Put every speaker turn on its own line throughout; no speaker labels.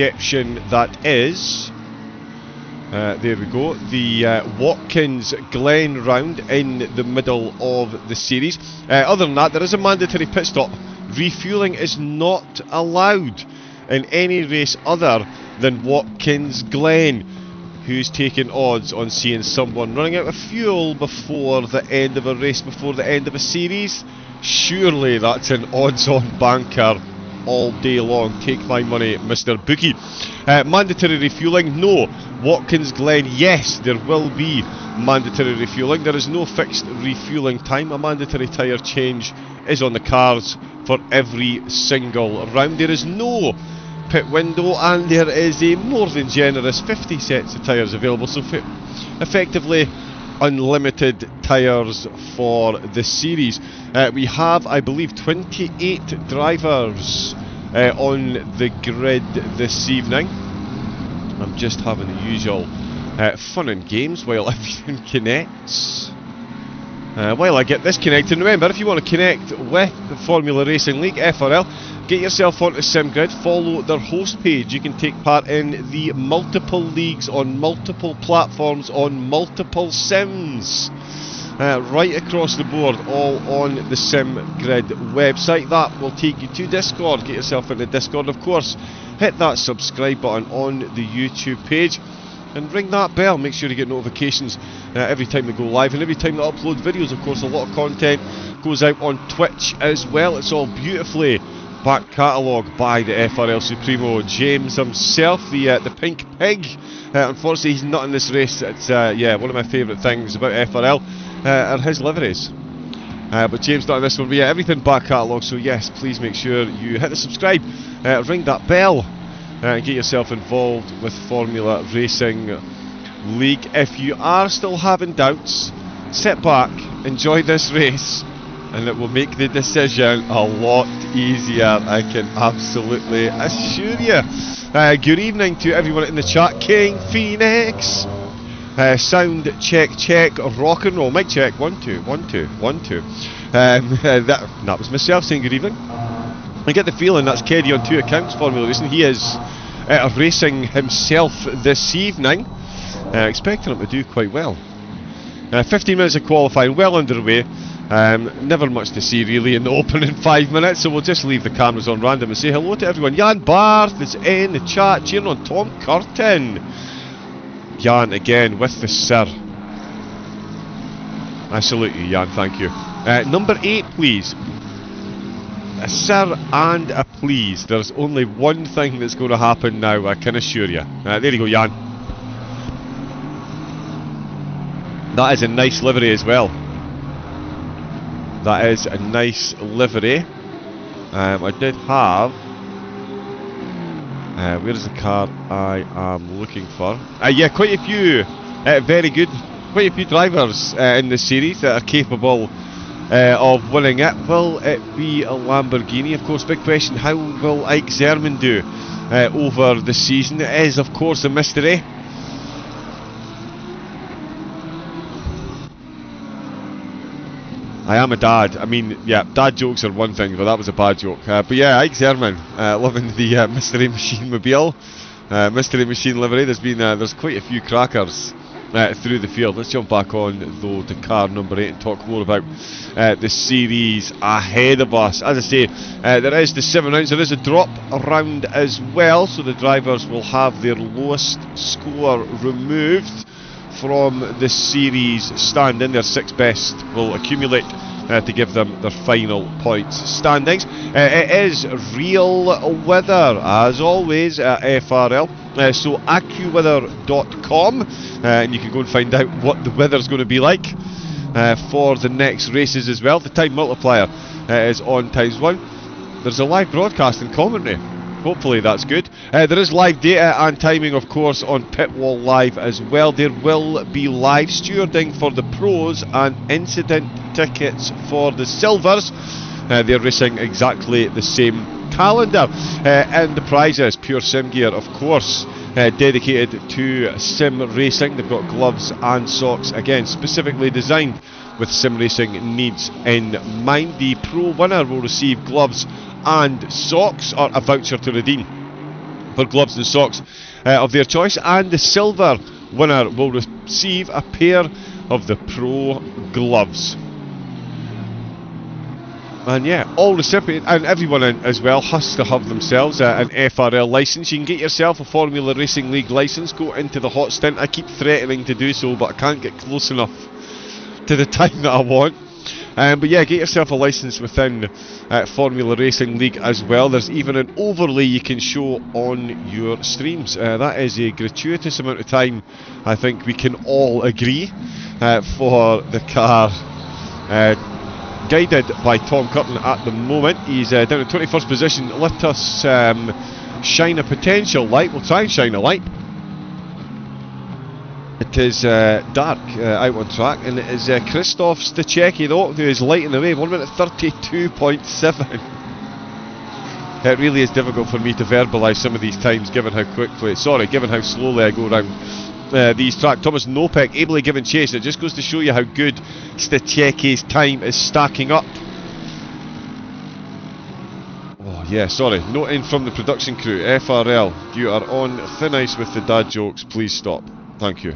exception that is, there we go, the Watkins Glen round in the middle of the series. Other than that, there is a mandatory pit stop. Refuelling is not allowed in any race other than Watkins Glen. Who's taking odds on seeing someone running out of fuel before the end of a race, before the end of a series? Surely that's an odds-on banker all day long. Take my money, Mr. Bookie. Mandatory refuelling? No. Watkins Glen? Yes, there will be mandatory refuelling. There is no fixed refuelling time. A mandatory tyre change is on the cards for every single round. There is no pit window, and there is a more than generous 50 sets of tyres available, so effectively unlimited tyres for the series. We have, I believe, 28 drivers on the grid this evening. I'm just having the usual fun and games while everything connects. While I get this connected, remember, if you want to connect with the Formula Racing League, FRL, get yourself onto SimGrid, follow their host page. You can take part in the multiple leagues on multiple platforms, on multiple sims, right across the board, all on the SimGrid website. That will take you to Discord. Get yourself into Discord, of course. Hit that subscribe button on the YouTube page and ring that bell. Make sure you get notifications every time we go live, and every time we upload videos. Of course, a lot of content goes out on Twitch as well. It's all beautifully back catalogued by the FRL Supremo James himself, the pink pig. Unfortunately, he's not in this race. It's yeah, one of my favourite things about FRL are his liveries. But James not in this one. But yeah, everything back catalogue. So yes, please make sure you hit the subscribe, ring that bell, and get yourself involved with Formula Racing League. If you are still having doubts, sit back, enjoy this race, and it will make the decision a lot easier, I can absolutely assure you. Good evening to everyone in the chat. King Phoenix, sound check, rock and roll, mic check, 1 2 1 2 1 2. That was myself saying good evening. I get the feeling that's Keddy on two accounts, Formula Racing. He is racing himself this evening, expecting him to do quite well. 15 minutes of qualifying, well underway. Never much to see really in the opening 5 minutes, so we'll just leave the cameras on random and say hello to everyone. Jan Barth is in the chat, cheering on Tom Curtin. Jan again with the sir. I salute you, Jan, thank you. Number 8, please. A sir and a please. There's only one thing that's going to happen now, I can assure you. There you go, Jan. That is a nice livery as well. That is a nice livery. I did have... where is the car I am looking for? Yeah, quite a few very good, quite a few drivers in this series that are capable of winning it. Will it be a Lamborghini? Of course, big question, how will Ike Zerman do over the season? It is, of course, a mystery. I am a dad. I mean, yeah, dad jokes are one thing, but that was a bad joke. But yeah, Ike Zerman, loving the Mystery Machine Mobile, Mystery Machine livery. There's quite a few crackers through the field. Let's jump back on though to car number 8 and talk more about the series ahead of us. As I say, there is the 7 rounds. There is a drop round as well, so the drivers will have their lowest score removed from the series standing. Their 6 best will accumulate to give them their final points standings. It is real weather as always at FRL, so accuweather.com, and you can go and find out what the weather's going to be like for the next races as well. The time multiplier is on ×1. There's a live broadcast and commentary. Hopefully that's good. There is live data and timing, of course, on Pitwall Live as well. There will be live stewarding for the pros and incident tickets for the silvers. They're racing exactly the same calendar. And the prizes, pure sim gear, of course, dedicated to sim racing. They've got gloves and socks, again, specifically designed with sim racing needs in mind. The pro winner will receive gloves and socks, or a voucher to redeem for gloves and socks of their choice, and the silver winner will receive a pair of the Pro gloves. And yeah, all recipients and everyone in as well has to have themselves an FRL licence. You can get yourself a Formula Racing League licence, go into the hot stint. I keep threatening to do so, but I can't get close enough to the time that I want. But yeah, get yourself a licence within Formula Racing League as well. There's even an overlay you can show on your streams. That is a gratuitous amount of time, I think we can all agree, for the car. Guided by Tom Curtin at the moment. He's down in 21st position. Let us shine a potential light. We'll try and shine a light. It is dark out on track, and it is Krzysztof Stachecki though who is lighting the way. 1 minute 32.7. It really is difficult for me to verbalise some of these times given how slowly I go around these tracks. Thomas Nopek ably giving chase. It just goes to show you how good Stachecki's time is stacking up. Oh yeah, sorry, noting from the production crew, FRL, you are on thin ice with the dad jokes, please stop. Thank you.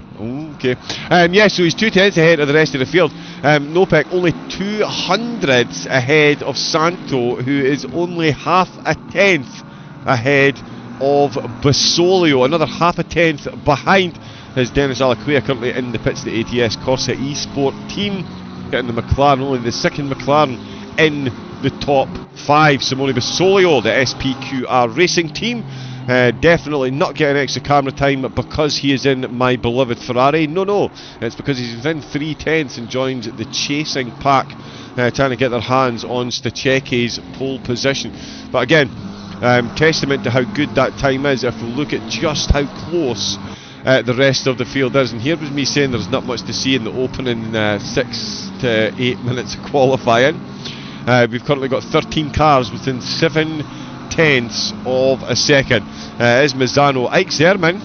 Okay. Yeah, so he's 2/10 ahead of the rest of the field. Nopek only 200ths ahead of Santo, who is only half a tenth ahead of Basolio. Another half a tenth behind is Dennis Alaquia, currently in the pits of the ATS Corsa eSport team. Getting the McLaren, only the second McLaren in the top 5. Simone Basolio, the SPQR Racing team. Definitely not getting extra camera time because he is in my beloved Ferrari. No, it's because he's within 3/10 and joined the chasing pack, trying to get their hands on Stachecki's pole position. But again, testament to how good that time is if we look at just how close the rest of the field is. And here was me saying there's not much to see in the opening 6 to 8 minutes of qualifying. We've currently got 13 cars within 7/10 of a second. Is Misano. Ike Zerman,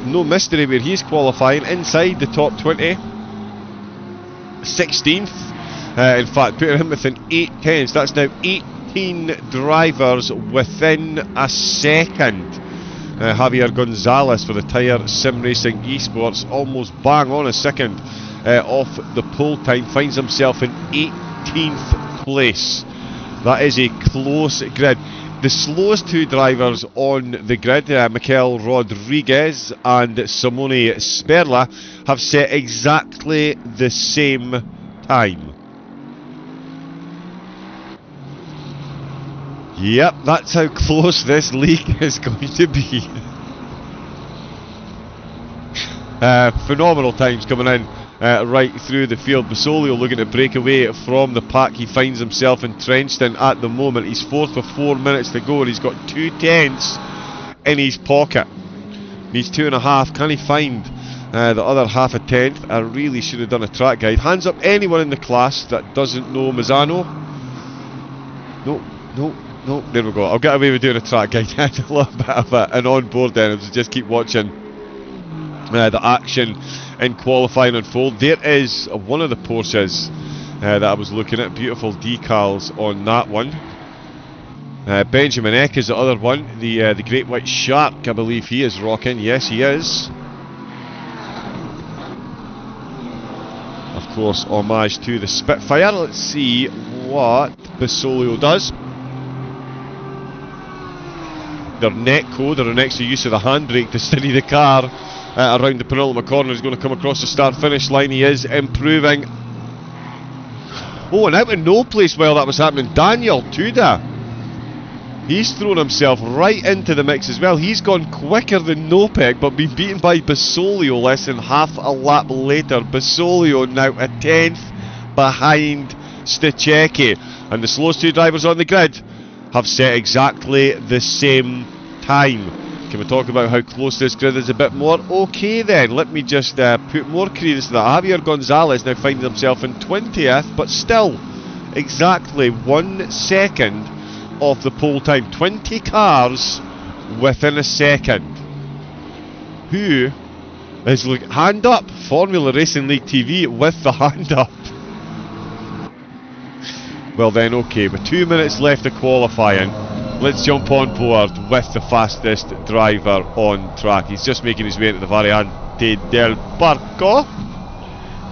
no mystery where he's qualifying, inside the top 20, 16th. In fact, putting him within 8/10. That's now 18 drivers within a second. Javier Gonzalez for the Tire Sim Racing Esports, almost bang on a second off the pole time, finds himself in 18th place. That is a close grid. The slowest two drivers on the grid, Mikel Rodriguez and Simone Sperla, have set exactly the same time. Yep, that's how close this league is going to be. Phenomenal times coming in right through the field. Basolio looking to break away from the pack he finds himself entrenched in at the moment. He's fourth with 4 minutes to go and he's got 2/10 in his pocket. Needs 2.5. Can he find the other half a tenth? I really should have done a track guide. Hands up anyone in the class that doesn't know Misano. No, there we go. I'll get away with doing a track guide. I had a little bit of an on-board then, so just keep watching the action in qualifying unfold. There is one of the Porsches that I was looking at. Beautiful decals on that one. Benjamin Eck is the other one. The Great White Shark, I believe he is rocking. Yes, he is. Of course, homage to the Spitfire. Let's see what Basolio does. Their netcode, or an extra use of the handbrake to steady the car around the penultimate corner. He's going to come across the start-finish line. He is improving. Oh, and out of no place while that was happening, Daniel Tuda. He's thrown himself right into the mix as well. He's gone quicker than Nopek, but been beaten by Basolio less than half a lap later. Basolio now a tenth behind Stachecki. And the slowest two drivers on the grid have set exactly the same time. Can we talk about how close this grid is a bit more? Okay then, let me just put more credence to that. Javier Gonzalez now finds himself in 20th, but still exactly 1 second off the pole time. 20 cars within a second. Who is, look, hand up, Formula Racing League TV with the hand up. Well then, okay, with 2 minutes left of qualifying, let's jump on board with the fastest driver on track. He's just making his way into the Variante del Parco,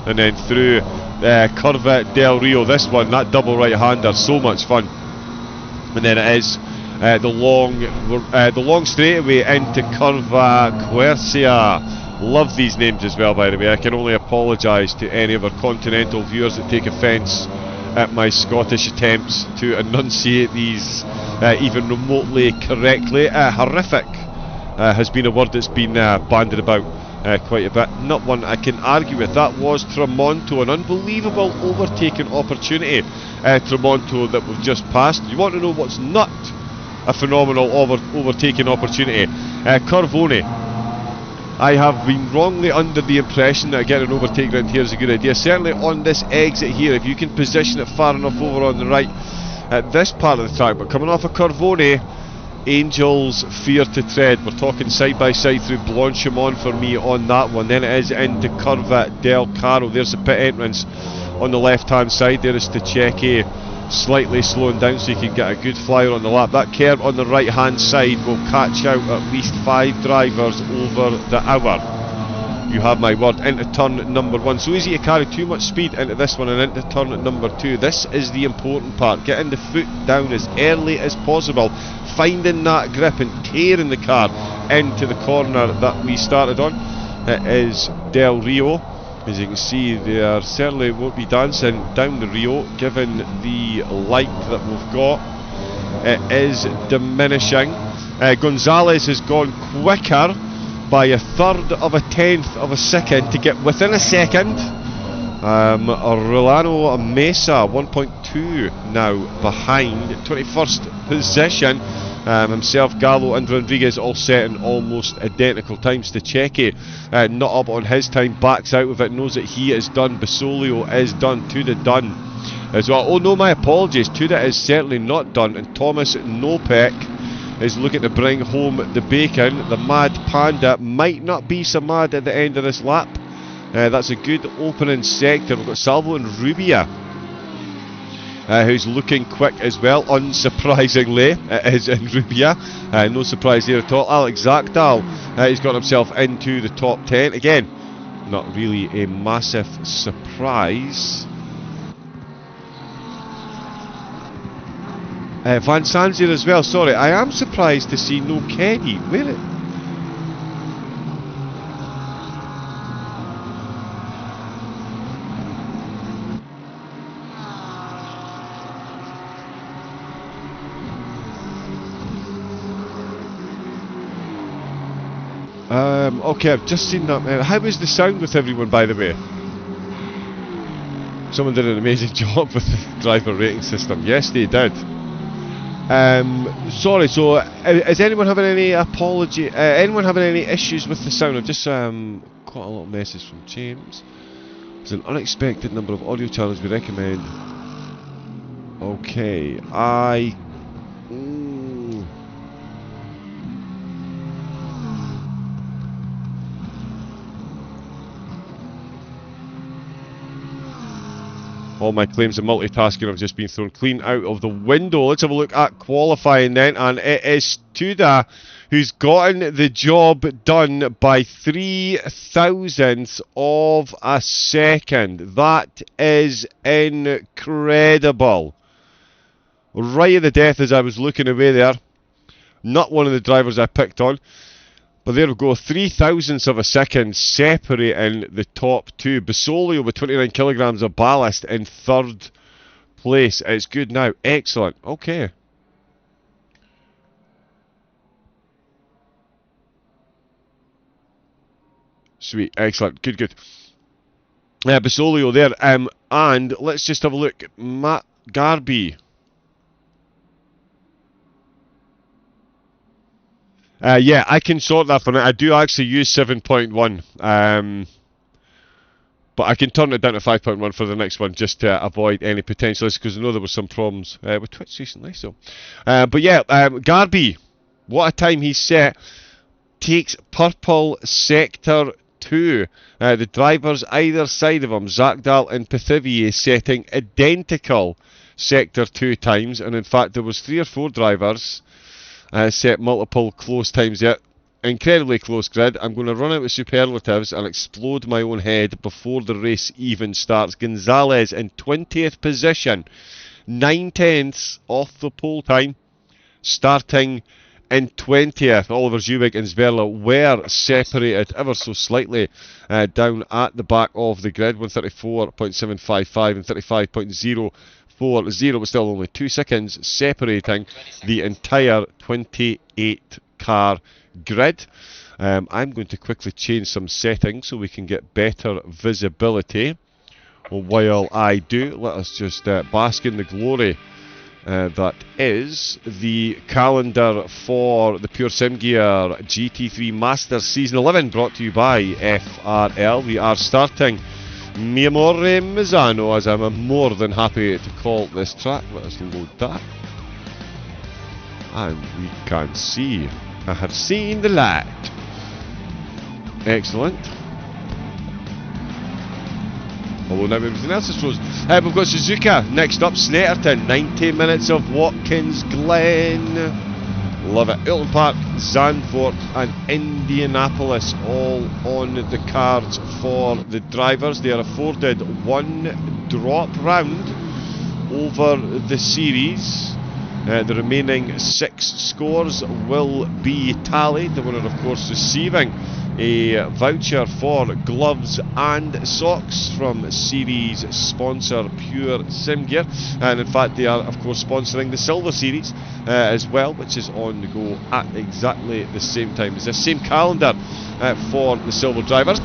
and then through Curva del Rio. This one, that double right-hander, so much fun. And then it is the long straightaway into Curva Quercia. Love these names as well, by the way. I can only apologise to any of our continental viewers that take offence at my Scottish attempts to enunciate these even remotely correctly. Horrific has been a word that's been bandied about quite a bit. Not one I can argue with. That was Tramonto, an unbelievable overtaking opportunity. Tramonto that we've just passed. You want to know what's not a phenomenal overtaking opportunity? Corvone. I have been wrongly under the impression that getting an overtake round here is a good idea. Certainly on this exit here, if you can position it far enough over on the right at this part of the track. But coming off of Corvone, Angels fear to tread. We're talking side by side through Blanchimont for me on that one. Then it is into Curva del Caro. There's the pit entrance on the left hand side. There is Stachecki slightly slowing down so you can get a good flyer on the lap. That curve on the right hand side will catch out at least 5 drivers over the hour. You have my word. Into turn number 1. So easy to carry too much speed into this one and into turn number 2. This is the important part. Getting the foot down as early as possible, finding that grip and tearing the car into the corner that we started on. It is Del Rio. As you can see, there certainly won't be dancing down the Rio given the light that we've got. It is diminishing. Gonzalez has gone quicker by 1/3 of a 1/10 of a second to get within a second. Rolando Mesa 1.2 now behind, 21st position. Himself, Gallo and Rodriguez all set in almost identical times. Stachecki not up on his time, backs out of it, knows that he is done. Basolio is done. Tuda done as well. Oh no, my apologies, Tuda is certainly not done, and Thomas Nopek is looking to bring home the bacon. The Mad Panda might not be so mad at the end of this lap. That's a good opening sector. We've got Salvo and Rubia, who's looking quick as well, unsurprisingly. It is in Rubia, no surprise there at all. Alex Zakdal, he's got himself into the top 10 again. Not really a massive surprise. Van Sanzier as well. Sorry, I am surprised to see no Kenny. Where it? Okay, I've just seen that. How was the sound with everyone, by the way? Someone did an amazing job with the driver rating system. Yes, they did. Sorry, so is anyone having any anyone having any issues with the sound? I've just got a little message from James. There's an unexpected number of audio channels we recommend. Okay, all my claims of multitasking have just been thrown clean out of the window. Let's have a look at qualifying then, and it is Tuda who's gotten the job done by 0.003 of a second. That is incredible. Right at the death as I was looking away there. Not one of the drivers I picked on. But there we go, 0.003 of a second separating the top two. Basolio with 29 kilograms of ballast in 3rd place. It's good now. Excellent. Okay. Sweet. Excellent. Good, good. Basolio there. And let's just have a look. Matt Garby. Yeah, I can sort that for now. I do actually use 7.1, but I can turn it down to 5.1 for the next one just to avoid any potential issues, because I know there were some problems with Twitch recently. So, but yeah, Garby, what a time he set. Takes purple sector 2. The drivers either side of him, Zakdal and Pithivier, setting identical sector 2 times, and in fact there was 3 or 4 drivers set multiple close times yet. Incredibly close grid. I'm going to run out with superlatives and explode my own head before the race even starts. Gonzalez in 20th position, 9/10 off the pole time, starting in 20th. Oliver Zubik and Zverla were separated ever so slightly down at the back of the grid, 134.755 and 35.040, but still only 2 seconds separating the entire 28 car grid. I'm going to quickly change some settings so we can get better visibility. Well, while I do, let us just bask in the glory that is the calendar for the Pure Sim Gear GT3 Masters Season 11, brought to you by FRL. We are starting Mi Amore Misano, as I'm more than happy to call this track. Let us load that. And we can see, I have seen the light. Excellent. Although now everything else is frozen. We've got Suzuka next up, Snetterton, 90 minutes of Watkins Glen. Love it. Hilton Park, Zandvoort and Indianapolis all on the cards for the drivers. They are afforded 1 drop round over the series. The remaining 6 scores will be tallied. The winner, of course, receiving a voucher for gloves and socks from series sponsor Pure Sim Gear, and in fact they are of course sponsoring the Silver Series as well, which is on the go at exactly the same time as the same calendar for the Silver drivers.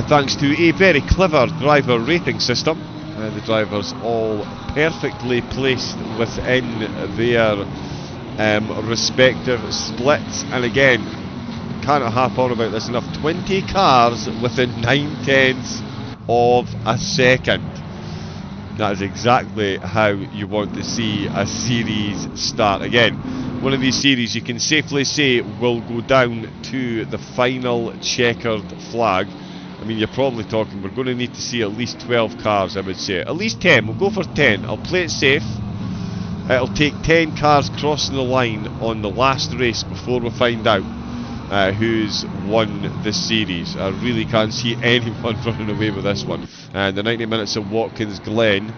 Thanks to a very clever driver rating system, the drivers all perfectly placed within their respective splits, and again, cannot harp on about this enough, 20 cars within 9/10 of a second. That is exactly how you want to see a series start. Again, one of these series you can safely say will go down to the final checkered flag. I mean, you're probably talking, we're going to need to see at least 12 cars, I would say. At least 10, we'll go for 10. I'll play it safe. It'll take 10 cars crossing the line on the last race before we find out who's won the series. I really can't see anyone running away with this one. And the 90 minutes of Watkins Glen,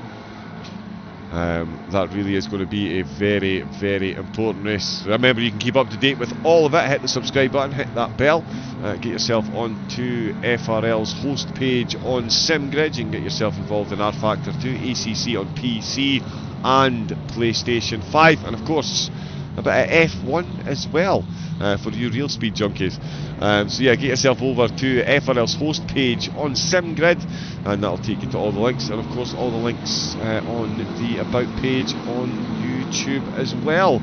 that really is going to be a very, very important race. Remember, you can keep up to date with all of it. Hit the subscribe button, hit that bell, get yourself onto FRL's host page on SimGrid. You can get yourself involved in rFactor 2, ACC on PC and PlayStation 5, and of course a bit of F1 as well for you real speed junkies. So yeah, get yourself over to FRL's host page on SimGrid, and that'll take you to all the links, and of course all the links on the about page on YouTube as well.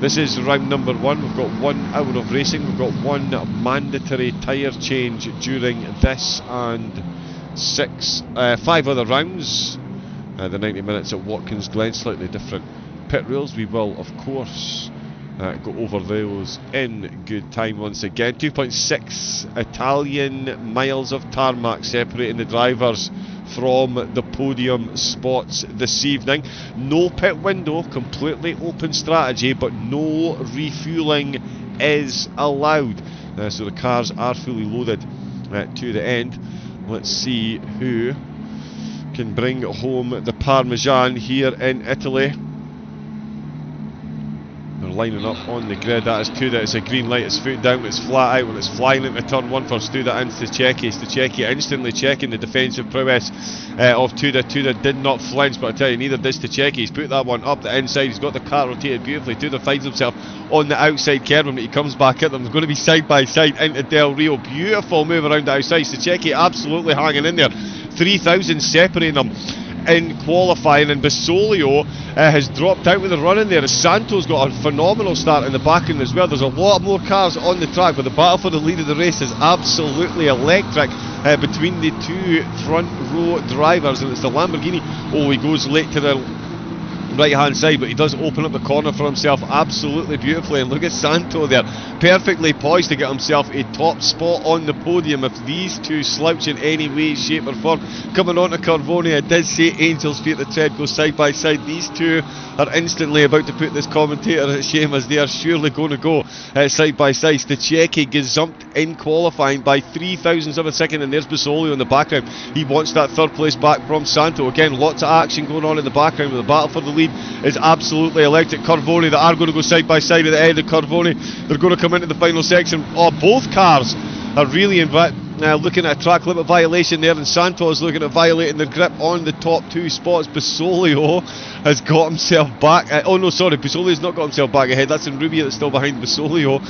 This is round number 1. We've got 1 hour of racing. We've got 1 mandatory tyre change during this, and 5 other rounds. The 90 minutes at Watkins Glen, slightly different pit rules. We will, of course, go over those in good time once again. 2.6 Italian miles of tarmac separating the drivers from the podium spots this evening. No pit window, completely open strategy, but no refueling is allowed. So the cars are fully loaded to the end. Let's see who can bring home the Parmesan here in Italy. They're lining up on the grid. That is Tuda. It's a green light. It's foot down. It's flat out when it's flying into turn 1 for Studa into Stachecki. Stachecki instantly checking the defensive prowess of Tuda. Tuda did not flinch, but I tell you, neither did Stachecki. He's put that one up the inside. He's got the car rotated beautifully. Tuda finds himself on the outside curb, but he comes back at them. They're going to be side by side into Del Rio. Beautiful move around the outside. Stachecki absolutely hanging in there. 3,000 separating them in qualifying, and Basolio has dropped out with the run in there. Santos got a phenomenal start in the back end as well. There's a lot more cars on the track, but the battle for the lead of the race is absolutely electric between the 2 front row drivers, and it's the Lamborghini. Oh, he goes late to the right hand side, but he does open up the corner for himself absolutely beautifully. And look at Santo there, perfectly poised to get himself a top spot on the podium. If these two slouch in any way, shape or form, coming on to Corvone, I did say Angel's feet at the tread go side by side. These two are instantly about to put this commentator at shame, as they are surely going to go side by side. Stachecki gazumped in qualifying by 3,000ths of a second, and there's Basolio in the background. He wants that third place back from Santo. Again, lots of action going on in the background, with the battle for the lead is absolutely electric. Corvone, they are going to go side by side at the end of Corvone. They're going to come into the final section. Oh, both cars are really looking at a track limit violation there, and Santos looking at violating the grip on the top two spots. Basolio has got himself back. Oh no, sorry, Basolio's not got himself back ahead. That's Rubia that's still behind Basolio,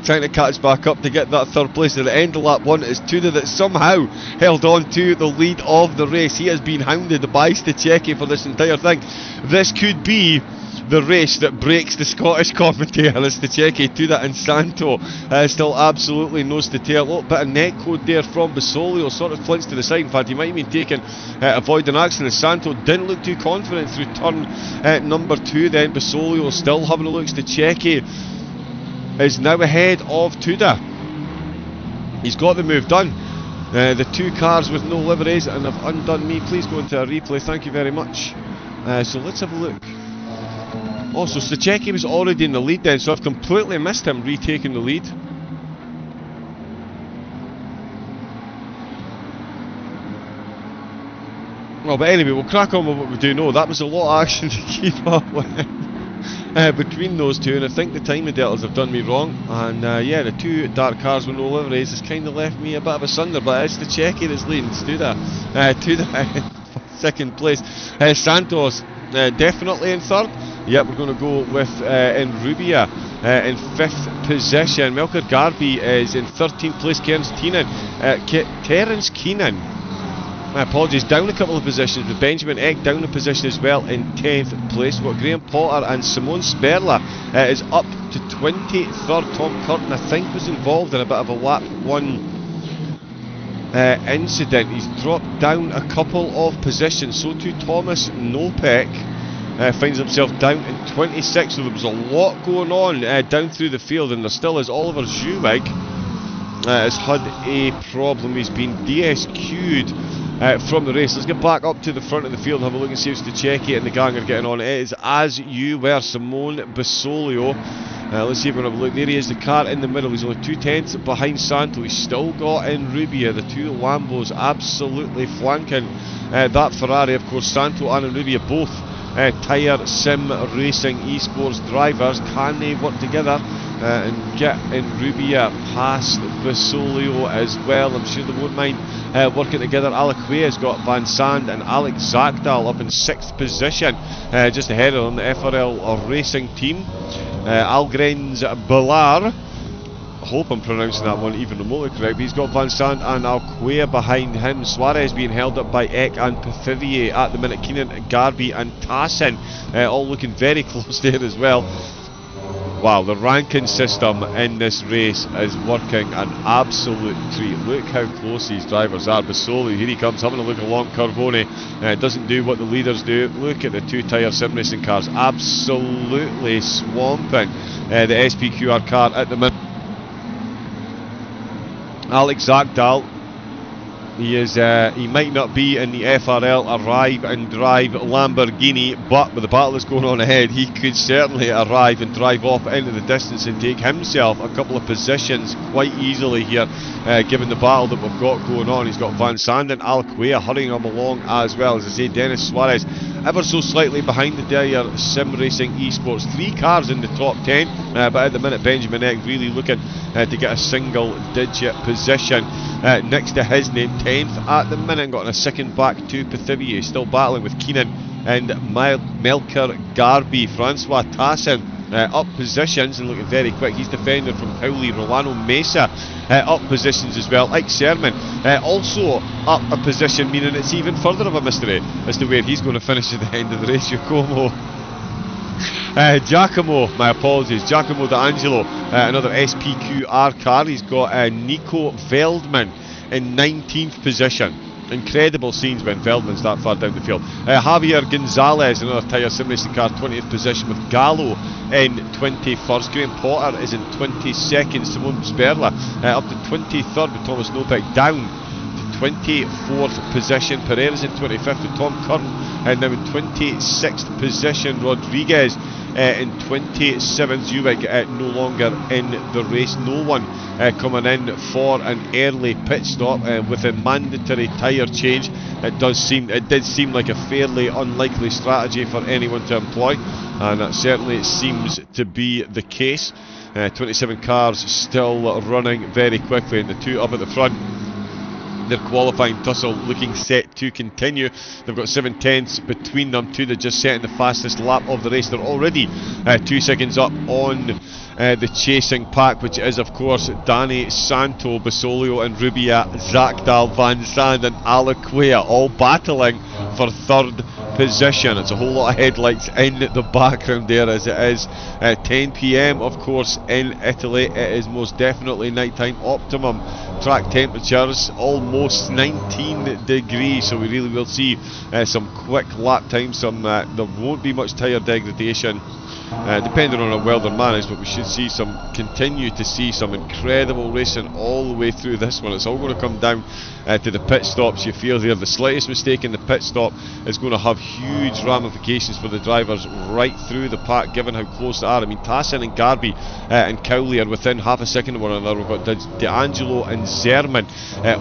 trying to catch back up to get that third place. At the end of lap 1, it's Tuda that somehow held on to the lead of the race. He has been hounded by Stachecki for this entire thing. This could be the race that breaks the Scottish commentator. Stachecki, Tuda and Santo still absolutely nose to tail. A little bit of neck code there from Basolio, sort of flinched to the side. In fact, he might have been taken avoid an accident. Santo didn't look too confident through turn number 2 then. Basolio still having a look. Stachecki is now ahead of Tuda. He's got the move done. The two cars with no liveries and have undone me. Please go into a replay, thank you very much. So let's have a look. Also, Stachecki was already in the lead then, so I've completely missed him retaking the lead. Well, but anyway, we'll crack on with what we do know. That was a lot of action to keep up with between those two, and I think the timing deltas have done me wrong. And yeah, the two dark cars with no liveries has kind of left me a bit of a sunder, but it's Stachecki that's leading to the second place. Santos definitely in third. Yep, we're going to go with Rubia in 5th position. Melker Garby is in 13th place. Terence Keenan, my apologies, down a couple of positions, with Benjamin Eck down a position as well in 10th place. We've got Graham Potter and Simone Sperla is up to 23rd. Tom Curtin, I think, was involved in a bit of a lap 1 incident. He's dropped down a couple of positions. So too Thomas Nopek. Finds himself down in 26th, so there was a lot going on down through the field, and there still is. Oliver Zhuwig has had a problem. He's been DSQ'd from the race. Let's get back up to the front of the field and have a look and see if Stachecki and the gang are getting on. It is as you were, Simone Basolio. Let's see if we can have a look. There he is, the car in the middle. He's only 2/10 behind Santo. He's still got in Rubia. The two Lambos absolutely flanking that Ferrari. Of course, Santo and Rubia both tyre sim racing esports drivers. Can they work together and get in Rubia past Basolio as well? I'm sure they won't mind working together. Alaquia has got Van Sand and Alex Zakdal up in 6th position, just ahead of them, the FRL racing team. Algrenz Ballard, I hope I'm pronouncing that one even remotely correct, but he's got Van Sant and Alquia behind him. Suarez being held up by Eck and Pithivier at the minute. Keenan, Garby and Tassin all looking very close there as well. Wow, the ranking system in this race is working an absolute treat. Look how close these drivers are. Basolio, here he comes, having a look along Corvone. Doesn't do what the leaders do. Look at the two-tyre sim racing cars, absolutely swamping the SPQR car at the minute. Alex Zakdal, he might not be in the FRL Arrive and Drive Lamborghini, but with the battle that's going on ahead, he could certainly arrive and drive off into the distance and take himself a couple of positions quite easily here, given the battle that we've got going on. He's got Van Sant and Alquia hurrying him along as well. As I say, Dennis Suarez ever so slightly behind the Dyer Sim Racing Esports. 3 cars in the top 10, but at the minute Benjamin Eck really looking to get a single digit position next to his name, 10th at the minute, got a second back to Pithivier, still battling with Keenan and Melker Garby. Francois Tassin up positions and looking very quick. He's defended from Pauli. Rolano Mesa up positions as well. Ike Sermon also up a position, meaning it's even further of a mystery as to where he's going to finish at the end of the race. Giacomo, my apologies, Giacomo D'Angelo, another SPQR car. He's got Nico Veldman in 19th position. Incredible scenes when Veldman's that far down the field. Javier Gonzalez, another tyre sim racing car, 20th position with Gallo in 21st. Graham Potter is in 22nd. Simone Sperla up to 23rd with Thomas Nobeck down to 24th position. Pereira's in 25th with Tom Curran and now in 26th position. Rodriguez in 27th. Zewig no longer in the race. No one coming in for an early pit stop with a mandatory tyre change. It did seem like a fairly unlikely strategy for anyone to employ, and that certainly seems to be the case. 27 cars still running very quickly, and the two up at the front, their qualifying tussle looking set to continue. They've got 7/10 between them. Two that just setting the fastest lap of the race. They're already 2 seconds up on the chasing pack, which is of course Danny Santo, Basolio and Rubia, Zakdal, Van Zandt and Alaquia all battling for third position. It's a whole lot of headlights in the background there as it is 10 PM of course in Italy. It is most definitely nighttime. Optimum track temperatures almost 19 degrees, so we really will see some quick lap times. There won't be much tyre degradation depending on how well they're managed, but we should continue to see some incredible racing all the way through this one. It's all going to come down to the pit stops. You feel there the slightest mistake in the pit stop is going to have huge ramifications for the drivers right through the pack, given how close they are. I mean, Tassin and Garby and Cowley are within half a second of one another. We've got D'Angelo and Zerman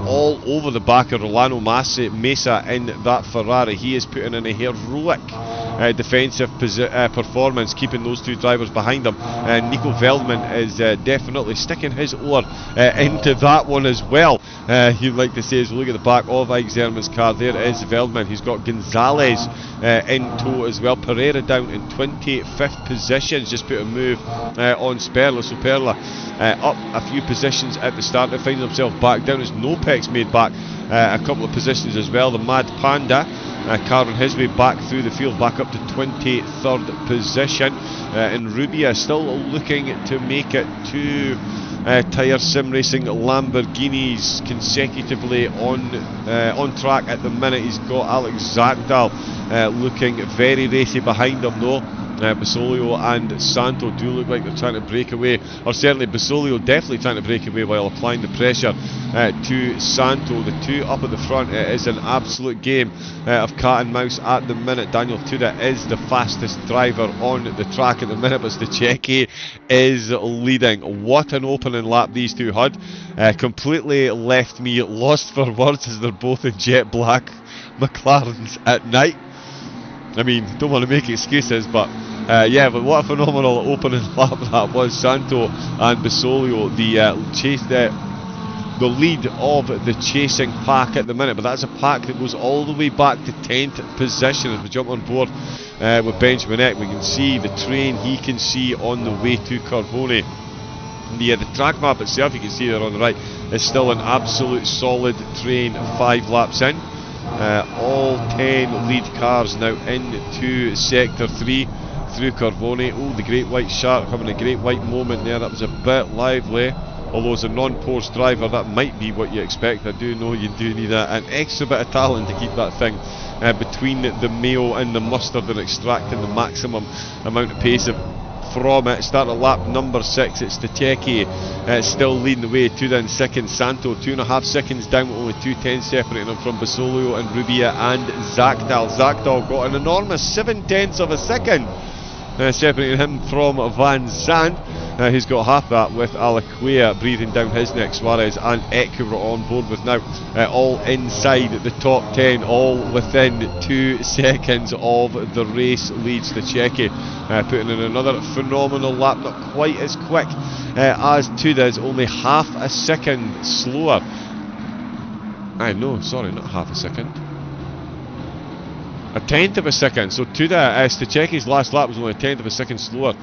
all over the back of Rolando Mesa in that Ferrari. He is putting in a heroic defensive performance, keeping those two drivers behind him. Nico Veldman is definitely sticking his oar into that one as well. You'd like to say, as we look at the back of Ike Zerman's car, there is Veldman. He's got Gonzalez in tow as well. Pereira down in 25th position, just put a move on Sperla. So Perla up a few positions at the start, and finds himself back down as Nopex made back a couple of positions as well. The Mad Panda carving his way back through the field, back up to 23rd position. And Rubia still looking to make it to tyre sim racing Lamborghinis consecutively on track at the minute. He's got Alex Zakdal looking very racy behind him though. Basolio and Santo do look like they're trying to break away, or certainly Basolio definitely trying to break away while applying the pressure to Santo. The two up at the front, it is an absolute game of cat and mouse at the minute. Daniel Tuda is the fastest driver on the track at the minute, but Stachecki is leading. What an opening lap these two had. Completely left me lost for words as they're both in jet black McLarens at night. I mean, don't want to make excuses, but yeah, but what a phenomenal opening lap that was. Santo and Basolio, the lead of the chasing pack at the minute, but that's a pack that goes all the way back to 10th position. As we jump on board with Benjamin Eck, we can see the train he can see on the way to Carbone. The track map itself, you can see there on the right, is still an absolute solid train 5 laps in. All 10 lead cars now into Sector 3 through Carbone. Oh, the Great White Shark having a great white moment there. That was a bit lively. Although as a non-Porsche driver, that might be what you expect. I do know you do need an extra bit of talent to keep that thing between the mayo and the mustard and extracting the maximum amount of pace from it. Start at lap number 6. It's Stachecki still leading the way. Tuda in second. Santo 2.5 seconds down, with only 2:10 separating them from Basolio and Rubia and Zakdal. Zakdal got an enormous 7/10 of a second separating him from Van Zandt. He's got half that with Alaquia breathing down his neck. Suarez and Eck, who we're on board with now, all inside the top 10, all within 2 seconds of the race leads. Stachecki putting in another phenomenal lap, not quite as quick as Tuda's, only half a second slower. No, sorry, not half a second. A 10th of a second. So Stachecki's last lap was only a 10th of a second slower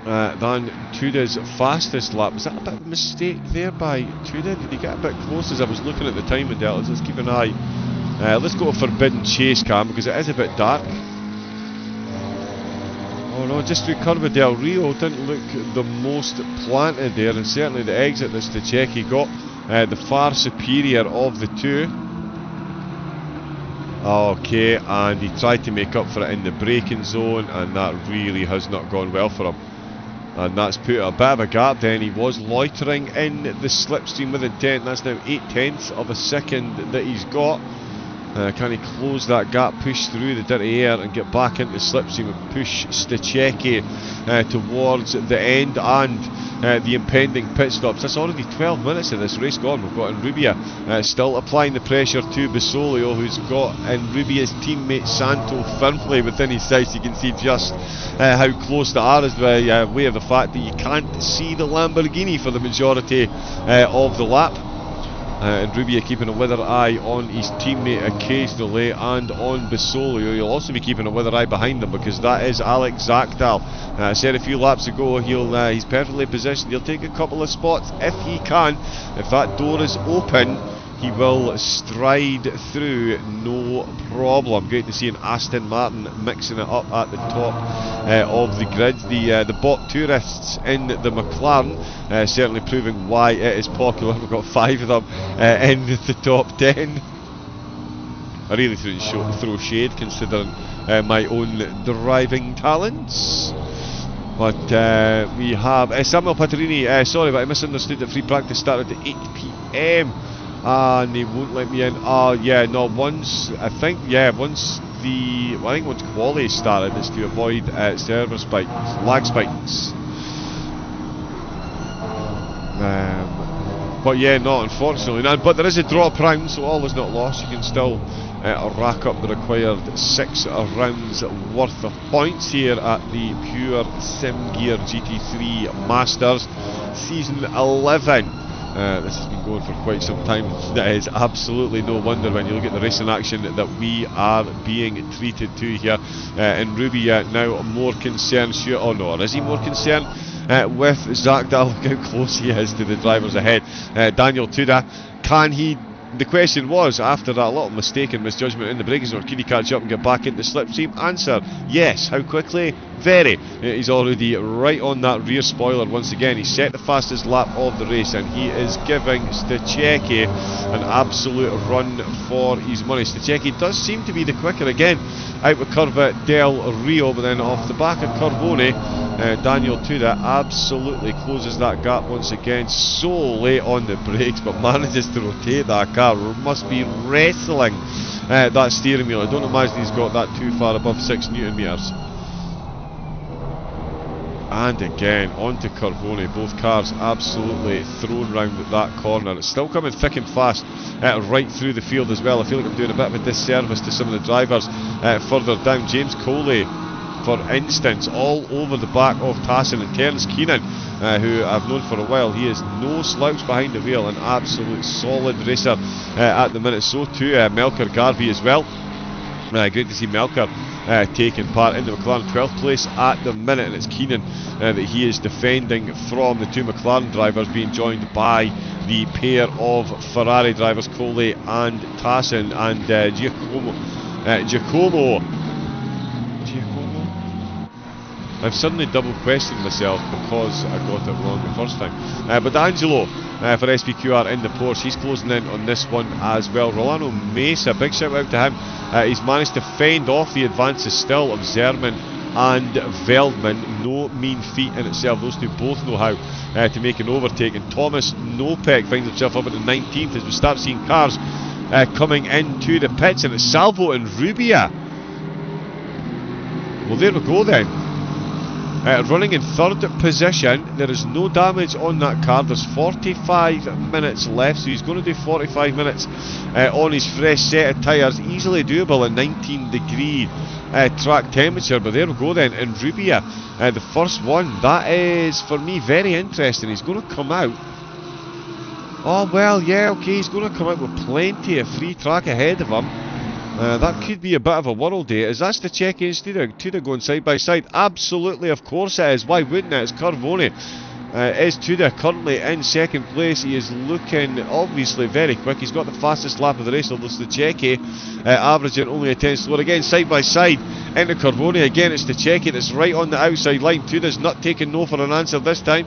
than Tuda's fastest lap. Was that a bit of a mistake there by Tuda? Did he get a bit close as I was looking at the timing deltas? Let's keep an eye. Let's go to Forbidden Chase Cam because it is a bit dark. Oh no, just through Curva del Rio, didn't look the most planted there, and certainly the exit that Stachecki got, the far superior of the two. Okay, and he tried to make up for it in the braking zone, and that really has not gone well for him. And that's put a bit of a gap then. He was loitering in the slipstream with intent. That's now 0.8 of a second that he's got. Can he close that gap, push through the dirty air and get back into the slipstream and push Stachecki towards the end and the impending pit stops. That's already 12 minutes of this race gone. We've got Enrubia still applying the pressure to Basolio, who's got Enrubia's teammate Santo firmly within his sights. You can see just how close they are, as by way of the fact that you can't see the Lamborghini for the majority of the lap. And Rubia keeping a weather eye on his teammate occasionally and on Basolio. He'll also be keeping a weather eye behind them, because that is Alex Zakdal. I said a few laps ago he's perfectly positioned. He'll take a couple of spots if he can. If that door is open, he will stride through, no problem. Great to see an Aston Martin mixing it up at the top of the grid. The bot tourists in the McLaren certainly proving why it is popular. We've got 5 of them in the top 10. I really shouldn't throw shade considering my own driving talents. But we have Samuel Patrini. Sorry, but I misunderstood that free practice started at 8 PM. And they won't let me in. Yeah, no, once quali started, it's to avoid server spikes, lag spikes. But yeah, no, unfortunately. Now, but there is a drop round, so all is not lost. You can still rack up the required 6 rounds worth of points here at the Pure SimGrid GT3 Masters Season 11. This has been going for quite some time. That is absolutely no wonder when you look at the racing action that we are being treated to here. And Rubia now more concerned, or is he more concerned with Zakdal? Look how close he is to the drivers ahead. Daniel Tuda, can he? The question was, after that little mistake and misjudgment in the braking zone, can he catch up and get back into the slipstream? Answer, yes. How quickly? Very. He's already right on that rear spoiler once again. He set the fastest lap of the race, and he is giving Stachecki an absolute run for his money. Stachecki does seem to be the quicker again out with Curva del Rio, but then off the back of Carbone, Daniel Tuda absolutely closes that gap once again. So late on the brakes, but manages to rotate that car. Must be wrestling that steering wheel. I don't imagine he's got that too far above 6 Newton meters. And again, onto Carbone. Both cars absolutely thrown round at that corner. It's still coming thick and fast right through the field as well. I feel like I'm doing a bit of a disservice to some of the drivers further down. James Coley, for instance, all over the back of Tassin, and Terence Keenan, who I've known for a while. He is no slouch behind the wheel, an absolute solid racer at the minute. So too Melker Garvey as well. Great to see Melker taking part in the McLaren 12th place at the minute, and it's Keenan that he is defending from the 2 McLaren drivers, being joined by the pair of Ferrari drivers, Coley and Tassin, and Giacomo. I've suddenly double questioned myself because I got it wrong the first time. But D'Angelo for SPQR in the Porsche, he's closing in on this one as well. Rolando Mesa, big shout out to him. He's managed to fend off the advances still of Zerman and Veldman. No mean feat in itself. Those two both know how to make an overtake. And Thomas Nopek finds himself up at the 19th as we start seeing cars coming into the pits, and it's Salvo and Rubia. Well, there we go then. Running in 3rd position. There is no damage on that car. There's 45 minutes left, so he's going to do 45 minutes on his fresh set of tyres. Easily doable in 19-degree track temperature. But there we go then. And Rubia, the first one, that is for me very interesting. He's going to come out. Oh well, yeah, okay, he's going to come out with plenty of free track ahead of him. That could be a bit of a world day. Is that Stachecki and Tuda going side by side? Absolutely, of course it is. Why wouldn't it? It's Carbone. Is Tuda currently in 2nd place? He is looking obviously very quick. He's got the fastest lap of the race, although Stachecki averaging only a 10th slower. Again, side by side into Carbone. Again, it's Stachecki that's right on the outside line. Tuda's not taking no for an answer this time.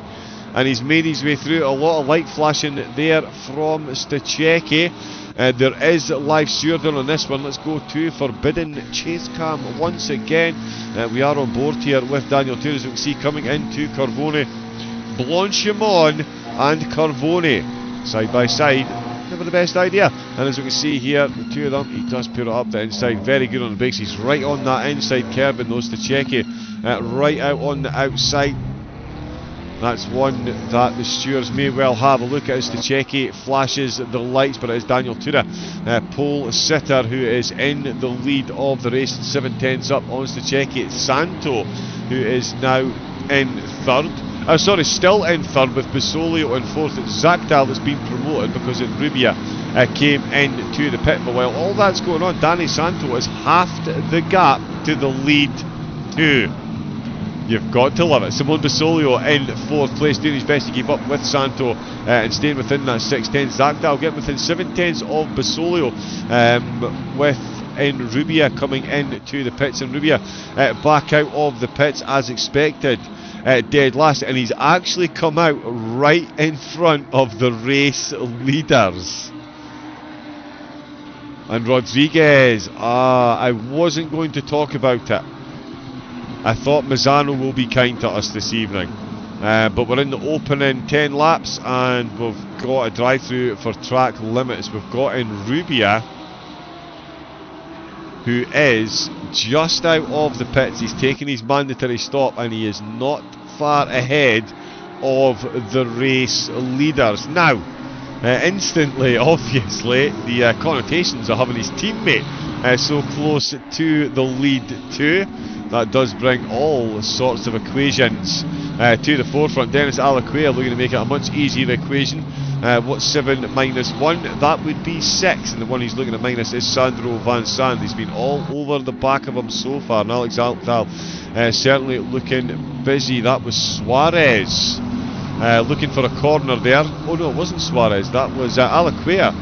and he's made his way through. A lot of light flashing there from Stachecki. There is live stewarding on this one. Let's go to Forbidden Chase Cam once again. We are on board here with Daniel Tour, as we can see, coming into Corvone. Blanchimont and Corvone side by side. Never the best idea. And as we can see here, the two of them, he does put it up the inside. Very good on the brakes. He's right on that inside curb and those Stachecki right out on the outside. That's one that the stewards may well have a look at as Stachecki flashes the lights, but it is Daniel Tura, pole sitter, who is in the lead of the race, 7 tenths up on Stachecki. Santo, who is now in third. Still in third with Basolio in fourth. It's Zakdal that's been promoted because Rubia came into the pit. But while all that's going on, Danny Santo has halved the gap to the lead 2. You've got to love it. Simone Basolio in fourth place, doing his best to keep up with Santo and staying within that 6 tenths. Zakdal getting within 7 tenths of Basolio, with Rubia coming into the pits, and Rubia back out of the pits as expected. Dead last, and he's actually come out right in front of the race leaders. And Rodriguez, I wasn't going to talk about it. I thought Misano will be kind to us this evening, but we're in the opening 10 laps and we've got a drive through for track limits. We've got in Rubia, who is just out of the pits. He's taken his mandatory stop and he is not far ahead of the race leaders. Now, instantly, obviously, the connotations of having his teammate so close to the lead 2, that does bring all sorts of equations to the forefront. Dennis Alaquia looking to make it a much easier equation. What's 7 minus 1? That would be 6, and the one he's looking at minus is Sandro Van Sant. He's been all over the back of him so far, and Alex Alctal certainly looking busy. That was Suarez looking for a corner there. Oh no, it wasn't Suarez, that was Alaquia.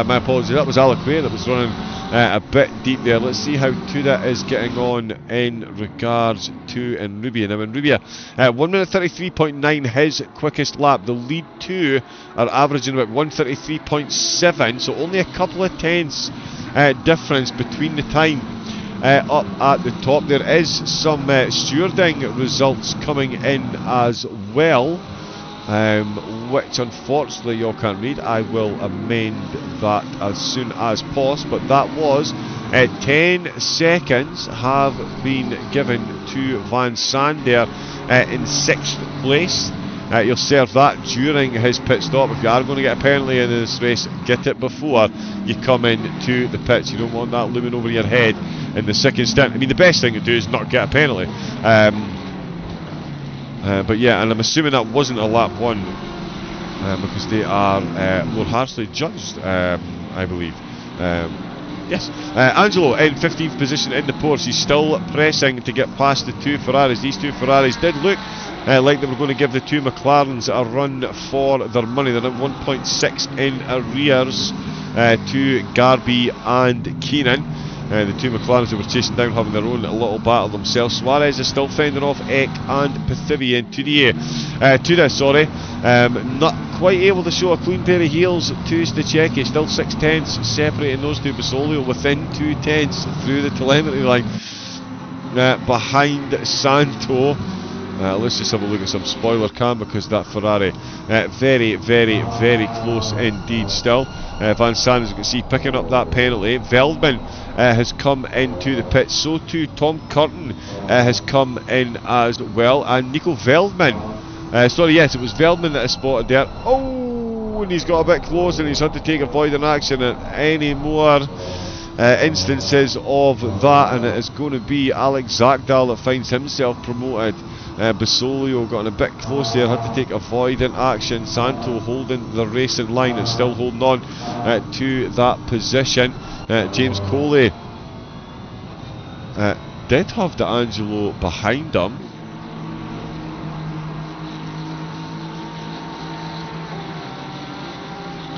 My apologies, that was Alaquia that was running a bit deep there. Let's see how Tuda is getting on in regards to Rubia. Now in Rubia, 1 minute 33.9 his quickest lap. The lead 2 are averaging about 1:33.7, so only a couple of tenths difference between the time up at the top. There is some stewarding results coming in as well, which unfortunately you all can't read. I will amend that as soon as possible. But that was 10 seconds have been given to Van Sant there in 6th place. You'll serve that during his pit stop. If you are going to get a penalty in this race, get it before you come into the pits. You don't want that looming over your head in the second stint. I mean, the best thing to do is not get a penalty. But yeah, and I'm assuming that wasn't a lap 1 because they are more harshly judged, I believe. Yes, Angelo in 15th position in the Porsche. He's still pressing to get past the 2 Ferraris. These 2 Ferraris did look like they were going to give the 2 McLarens a run for their money. They're at 1.6 in arrears to Garby and Keenan. The 2 McLarens that were chasing down, having their own little battle themselves. Suarez is still fending off Eck and Pithivian. Not quite able to show a clean pair of heels to Stachecki. Still 6 tenths separating those 2. Basolio within 2 tenths through the telemetry line behind Santo. Let's just have a look at some spoiler cam because that Ferrari very, very, very close indeed still. Van Sant, as you can see, picking up that penalty. Veldman has come into the pit. So too Tom Curtin has come in as well. And Nico Veldman, sorry, yes, it was Veldman that I spotted there. Oh, and he's got a bit close and he's had to take avoiding action at any more instances of that, and it is going to be Alex Zakdal that finds himself promoted. Basolio gotten a bit close there, had to take avoiding action. Santo holding the racing line and still holding on to that position. James Coley did have D'Angelo behind him.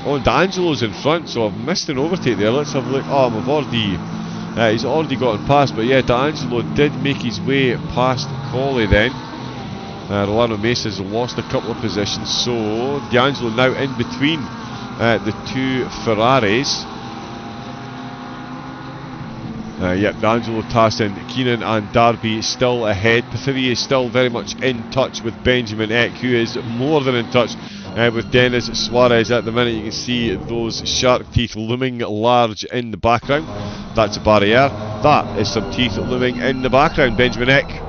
Oh, and D'Angelo's in front, so I've missed an overtake there. Let's have a look. Oh, we've already he's already gotten past, but yeah, D'Angelo did make his way past Coley then. Rolando Mesa's lost a couple of positions, so D'Angelo now in between the two Ferraris. Yep, D'Angelo, Tassin, Keenan and Darby still ahead. P3 is still very much in touch with Benjamin Eck, who is more than in touch with Dennis Suarez at the minute. You can see those shark teeth looming large in the background. That's a barrier. That is some teeth looming in the background. Benjamin Eck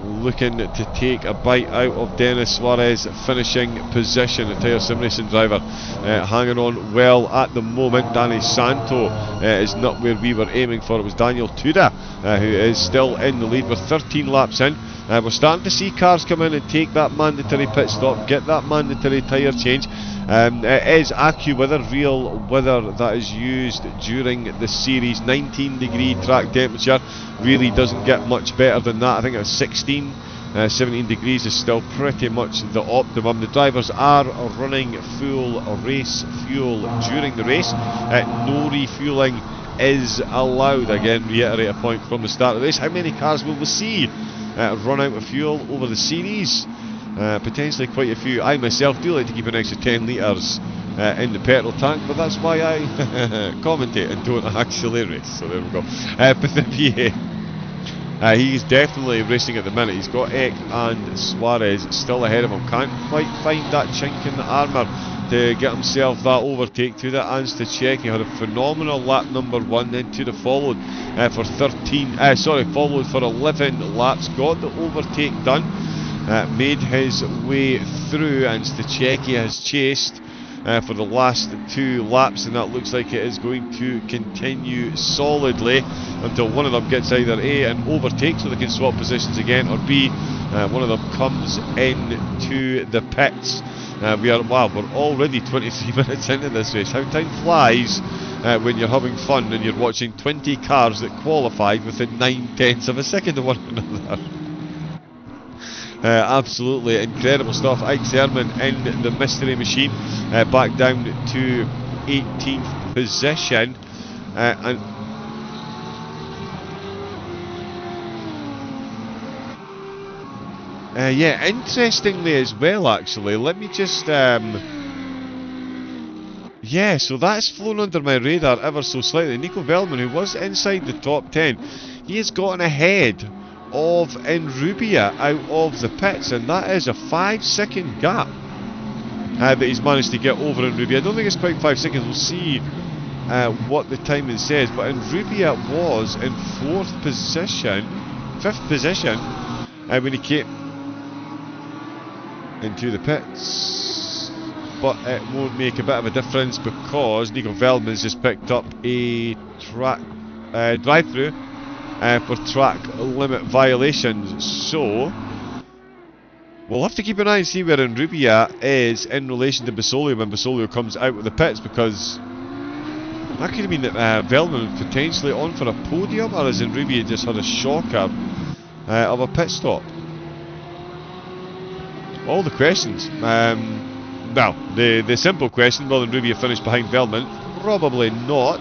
looking to take a bite out of Dennis Suarez, finishing position. The Tire Sim Racing driver hanging on well at the moment. Danny Santo is not where we were aiming for. It was Daniel Tuda who is still in the lead. We're 13 laps in. We're starting to see cars come in and take that mandatory pit stop, get that mandatory tyre change. It is AccuWeather, real weather that is used during the series. 19-degree track temperature, really doesn't get much better than that. I think it's 16, 17 degrees is still pretty much the optimum. The drivers are running full race fuel during the race. No refueling is allowed. Again, reiterate a point from the start of the race. How many cars will we see run out of fuel over the series? Potentially quite a few. I myself do like to keep an extra 10 litres in the petrol tank, but that's why I commentate and don't actually race. So there we go. P3, he's definitely racing at the minute. He's got Eck and Suarez still ahead of him. Can't quite find that chink in the armour to get himself that overtake to the Anstachek. He had a phenomenal lap number 1, then to the followed for 11 laps. Got the overtake done. Made his way through, and Stachecki has chased for the last 2 laps, and that looks like it is going to continue solidly until one of them gets either A, an overtake so they can swap positions again, or B, one of them comes into the pits. We're already 23 minutes into this race. How time flies when you're having fun and you're watching 20 cars that qualified within 9/10 of a second of one another. Absolutely incredible stuff. Ike Sermon in the mystery machine, back down to 18th position, and yeah, interestingly as well, actually, let me just yeah, so that's flown under my radar ever so slightly. Nico Velman, who was inside the top 10, he has gotten ahead of Enrubia out of the pits, and that is a 5-second gap that he's managed to get over Enrubia. I don't think it's quite 5 seconds. We'll see what the timing says, but Enrubia was in 5th position when he came into the pits, but it won't make a bit of a difference because Nico Velman's just picked up a track drive-through for track limit violations, so we'll have to keep an eye and see where Enrubia is in relation to Basolio when Basolio comes out of the pits, because that could mean that Velman was potentially on for a podium, or has Enrubia just had a shocker of a pit stop? All the questions. Well, the simple question, will Enrubia finish behind Velman? Probably not.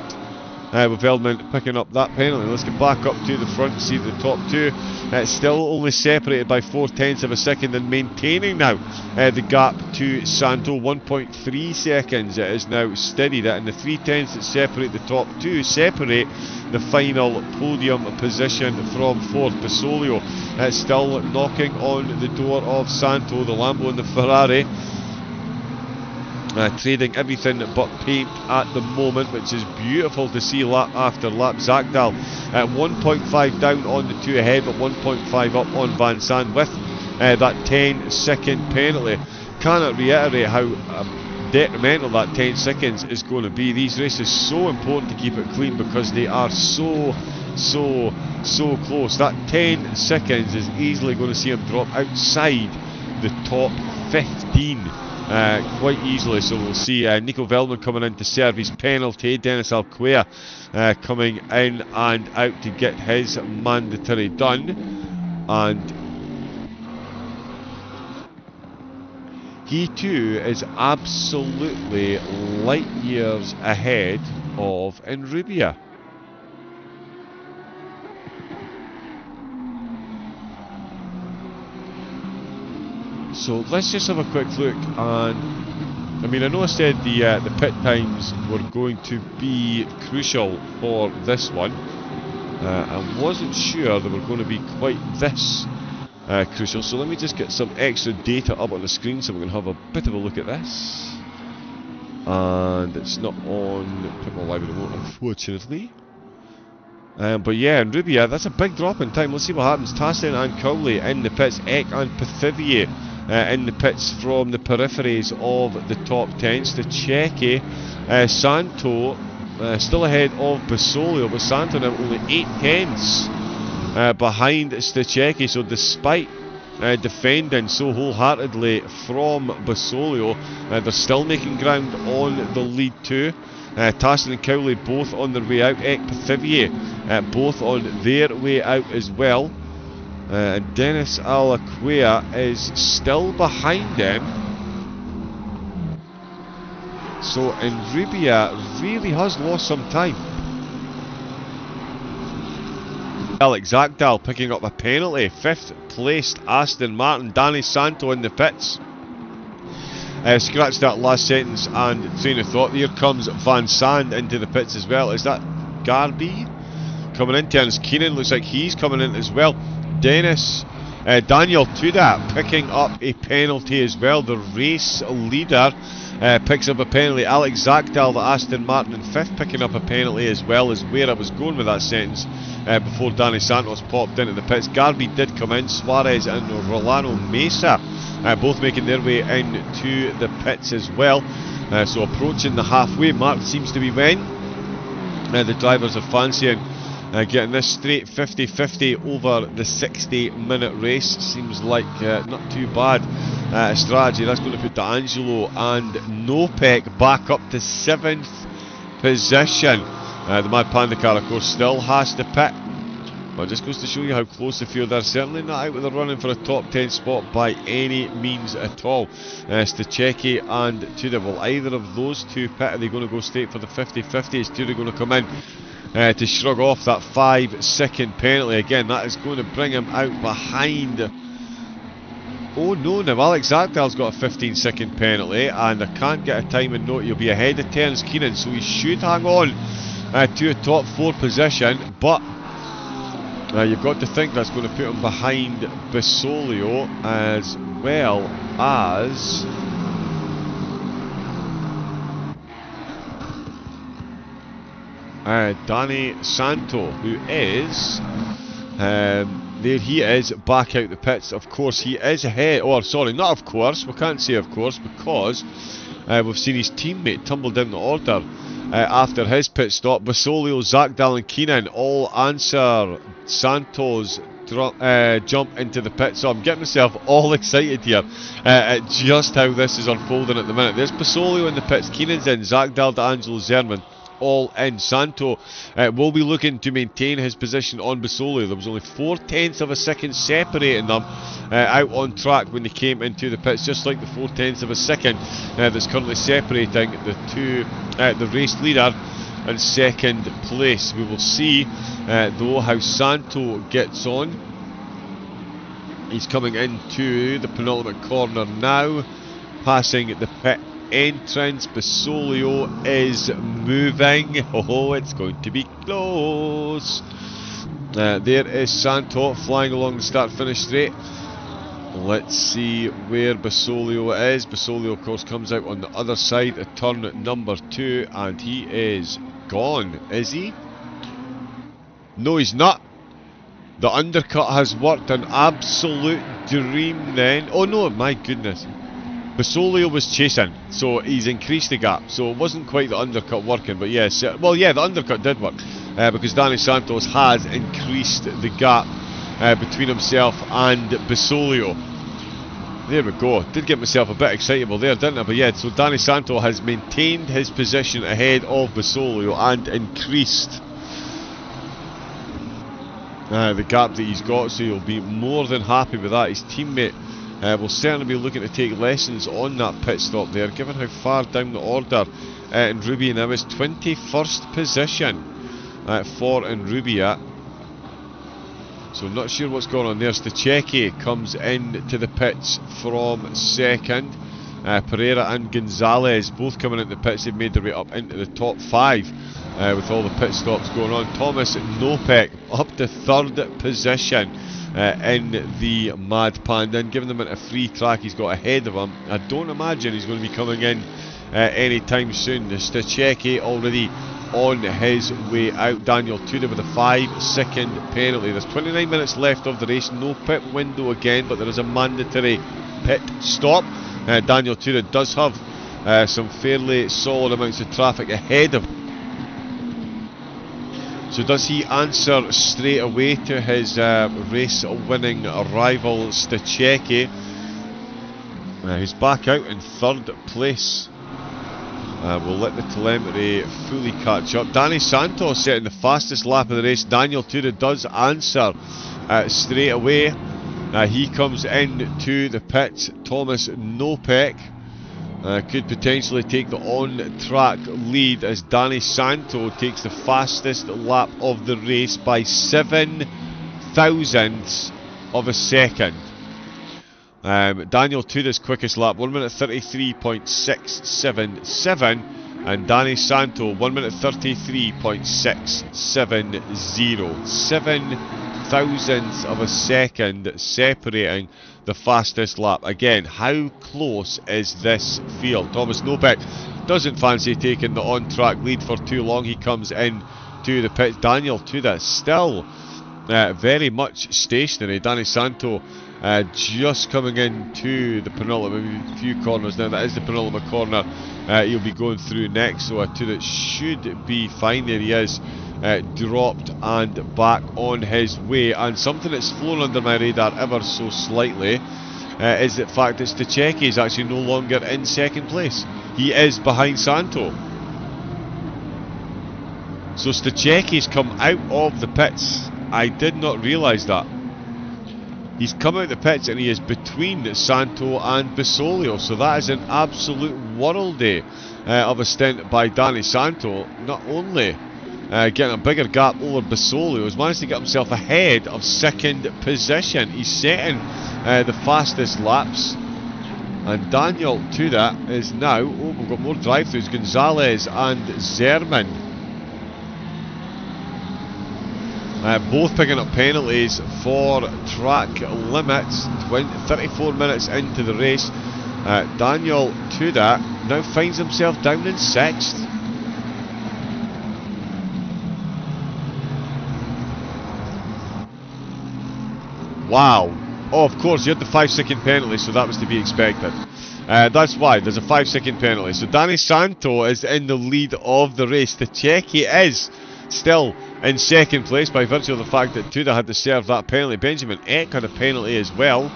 With Velman picking up that penalty. Let's get back up to the front, see the top 2. It's still only separated by 0.4 of a second, and maintaining now the gap to Santo. 1.3 seconds it is now steadied at, and the 0.3 that separate the top 2 separate the final podium position from 4th. Basolio still knocking on the door of Santo, the Lambo and the Ferrari. Trading everything but paint at the moment, which is beautiful to see lap after lap. Zakdal at 1.5 down on the 2 ahead, but 1.5 up on Van Sant with that 10-second penalty. Cannot reiterate how detrimental that 10 seconds is going to be. These races so important to keep it clean because they are so close. That 10 seconds is easily going to see him drop outside the top 15. Quite easily, so we'll see Nico Velman coming in to serve his penalty, Dennis Alcuea coming in and out to get his mandatory done, and he too is absolutely light years ahead of Enrubia. So let's just have a quick look. And I mean, I know I said the pit times were going to be crucial for this one. I wasn't sure they were going to be quite this crucial. So let me just get some extra data up on the screen so we can have a bit of a look at this. And it's not on Pit Live Remote, unfortunately. But yeah, in Rubia, that's a big drop in time. Let's see what happens. Tassin and Cowley in the pits. Eck and Pithivier in the pits from the peripheries of the top 10. Stachecki, Santo still ahead of Basolio, but Santo now only 8 tenths behind Stachecki. So despite defending so wholeheartedly from Basolio, they're still making ground on the lead too. Tassin and Cowley both on their way out. Eck, Pithivier both on their way out as well. And Dennis Alaquia is still behind them. So Rubia really has lost some time. Alex Zakdal picking up a penalty. 5th placed Aston Martin. Danny Santo in the pits. Scratch that last sentence and train of thought. Here comes Van Sand into the pits as well. Is that Garby coming in? Terence Keenan looks like he's coming in as well. Daniel Tuda picking up a penalty as well. The race leader picks up a penalty. Alex Zakdal, the Aston Martin in 5th, picking up a penalty as well, is where I was going with that sentence before Danny Santos popped into the pits. Garby did come in. Suarez and Rolando Mesa both making their way into the pits as well. So approaching the halfway mark seems to be when the drivers are fancying getting this straight 50-50 over the 60-minute race. Seems like not too bad strategy. That's going to put D'Angelo and Nopek back up to 7th position. The Mad Panda car, of course, still has to pit. But it just goes to show you how close they feel. They're certainly not out with the running for a top 10 spot by any means at all. Stachecki and Tudor, will either of those two pit? Are they going to go straight for the 50-50? Is Tudor going to come in to shrug off that 5-second penalty? Again, that is going to bring him out behind. Oh no, now Alex Zakdal's got a 15-second penalty, and I can't get a timing note. He'll be ahead of Terence Keenan, so he should hang on to a top 4 position, but you've got to think that's going to put him behind Basolio as well as Danny Santo, who is there he is, back out the pits. Of course he is ahead, or sorry, not of course, we can't say of course, because we've seen his teammate tumble down the order after his pit stop. Basolio, Zakdal and Keenan all answer Santos jump into the pit. So I'm getting myself all excited here at just how this is unfolding at the minute. There's Basolio in the pits, Keenan's in, Zakdal, D'Angelo, Zerman all in. Santo will be looking to maintain his position on Basolio. There was only 4/10 of a second separating them out on track when they came into the pits, just like the 4/10 of a second that's currently separating the two, the race leader and second place. We will see though how Santo gets on. He's coming into the penultimate corner now, passing the pit entrance. Basolio is moving. Oh, it's going to be close. There is Santo flying along the start-finish straight. Let's see where Basolio is. Basolio, of course, comes out on the other side at turn number 2, and he is gone. Is he? No, he's not. The undercut has worked. An absolute dream then. Oh no, my goodness. Basolio was chasing, so he's increased the gap. So it wasn't quite the undercut working, but yes, well, yeah, the undercut did work because Danny Santos has increased the gap between himself and Basolio. There we go. Did get myself a bit excitable there, didn't I? But yeah, so Danny Santos has maintained his position ahead of Basolio and increased the gap that he's got, so he'll be more than happy with that. His teammate will certainly be looking to take lessons on that pit stop there, given how far down the order Enrubia now is. 21st position for Enrubia. So not sure what's going on there. Stachecki comes in to the pits from second. Pereira and Gonzalez both coming into the pits. They've made their way up into the top 5 with all the pit stops going on. Thomas Nopek up to 3rd position in the Mad Panda, and giving them a free track he's got ahead of him. I don't imagine he's going to be coming in anytime soon. Stachecki already on his way out. Daniel Tudor with a 5-second penalty. There's 29 minutes left of the race. No pit window again, but there is a mandatory pit stop. Daniel Tudor does have some fairly solid amounts of traffic ahead of him. So does he answer straight away to his race-winning rival Stachecki, who's back out in 3rd place? We'll let the telemetry fully catch up. Danny Santos setting the fastest lap of the race. Daniel Tudor does answer straight away. He comes into the pits. Thomas Nopek could potentially take the on-track lead as Danny Santo takes the fastest lap of the race by 7 thousandths of a second. Daniel Tudor's quickest lap, 1 minute 33.677, and Danny Santo 1 minute 33.670. 7 thousandths of a second separating the fastest lap. Again, how close is this field? Thomas Nopek doesn't fancy taking the on-track lead for too long. He comes in to the pits. Daniel Tudor still very much stationary. Danny Santo just coming into the penultimate few corners now. That is the penultimate corner he'll be going through next, so Tudor should be fine. There he is, dropped and back on his way. And something that's flown under my radar ever so slightly is the fact that Stachecki is actually no longer in 2nd place. He is behind Santo. So Stachecki's come out of the pits. I did not realise that. He's come out of the pits and he is between Santo and Basolio. So that is an absolute worldie of a stint by Danny Santo. Not only getting a bigger gap over Basolio, he's managed to get himself ahead of 2nd position. He's setting the fastest laps. And Daniel Tudor is now, oh, we've got more drive-thrus, Gonzalez and Zerman. Both picking up penalties for track limits. 34 minutes into the race, Daniel Tudor now finds himself down in 6th. Wow. Oh, of course, you had the 5-second penalty, so that was to be expected. That's why there's a 5-second penalty. So Danny Santo is in the lead of the race. Stachecki is still in 2nd place by virtue of the fact that Tudor had to serve that penalty. Benjamin Eck had a penalty as well.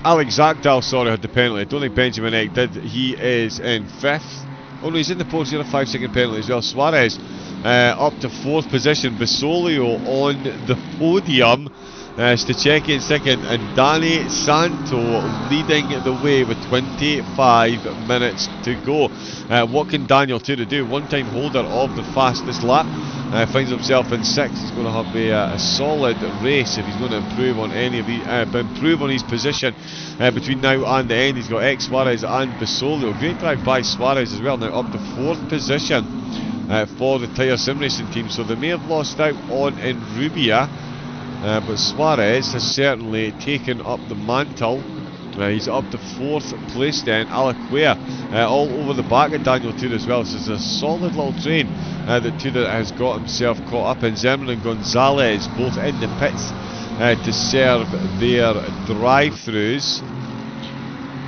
Alex Zakdal, sorry, had the penalty. I don't think Benjamin Eck did. He is in 5th. Oh no, he's in the post. He had a 5-second penalty as well. Suarez up to 4th position. Basolio on the podium. Stachecki in 2nd, and Danny Santo leading the way with 25 minutes to go. What can Daniel Tudor do? One-time holder of the fastest lap, finds himself in 6th. He's going to have a solid race if he's going to improve on any of the improve on his position between now and the end. He's got X Suarez and Basolio. Great drive by Suarez as well. Now up to 4th position for the Tire Sim Racing team. So they may have lost out on Enrubia. But Suarez has certainly taken up the mantle. He's up to 4th place then. Alaquia all over the back of Daniel Tudor as well. So it's a solid little train that Tudor has got himself caught up in. Zerman and Gonzalez both in the pits to serve their drive-thrus.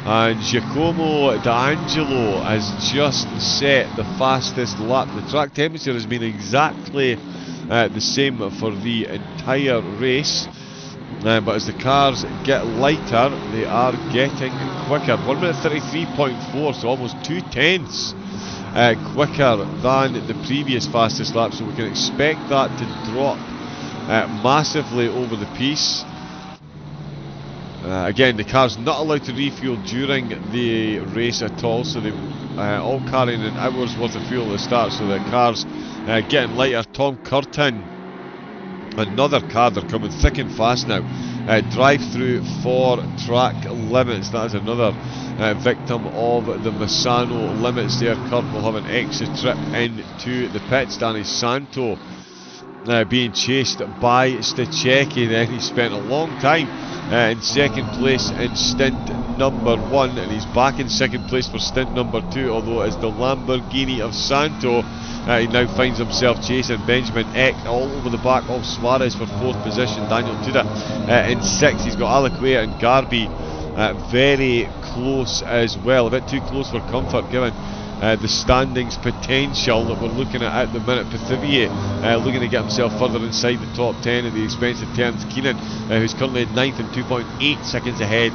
And Giacomo D'Angelo has just set the fastest lap. The track temperature has been exactly the same for the entire race, but as the cars get lighter, they are getting quicker. 1 minute 33.4, so almost 2/10 quicker than the previous fastest lap, so we can expect that to drop massively over the piece. Again, the car's not allowed to refuel during the race at all, so they all carrying an hour's worth of fuel at the start, so the car's getting lighter. Tom Curtin Another car, they're coming thick and fast now. Drive through for track limits. That is another victim of the Misano limits there. Kurt will have an extra trip into the pits. Danny Santo being chased by Stachecki. Then he spent a long time in second place in stint number 1, and he's back in second place for stint number 2, although it is the Lamborghini of Santo. He now finds himself chasing Benjamin Eck all over the back of Suarez for 4th position. Daniel Tuda in 6th. He's got Alaquia and Garby very close as well. A bit too close for comfort given the standings potential that we're looking at the minute. Pithivier looking to get himself further inside the top 10 at the expense of Terence Keenan, who's currently 9th and 2.8 seconds ahead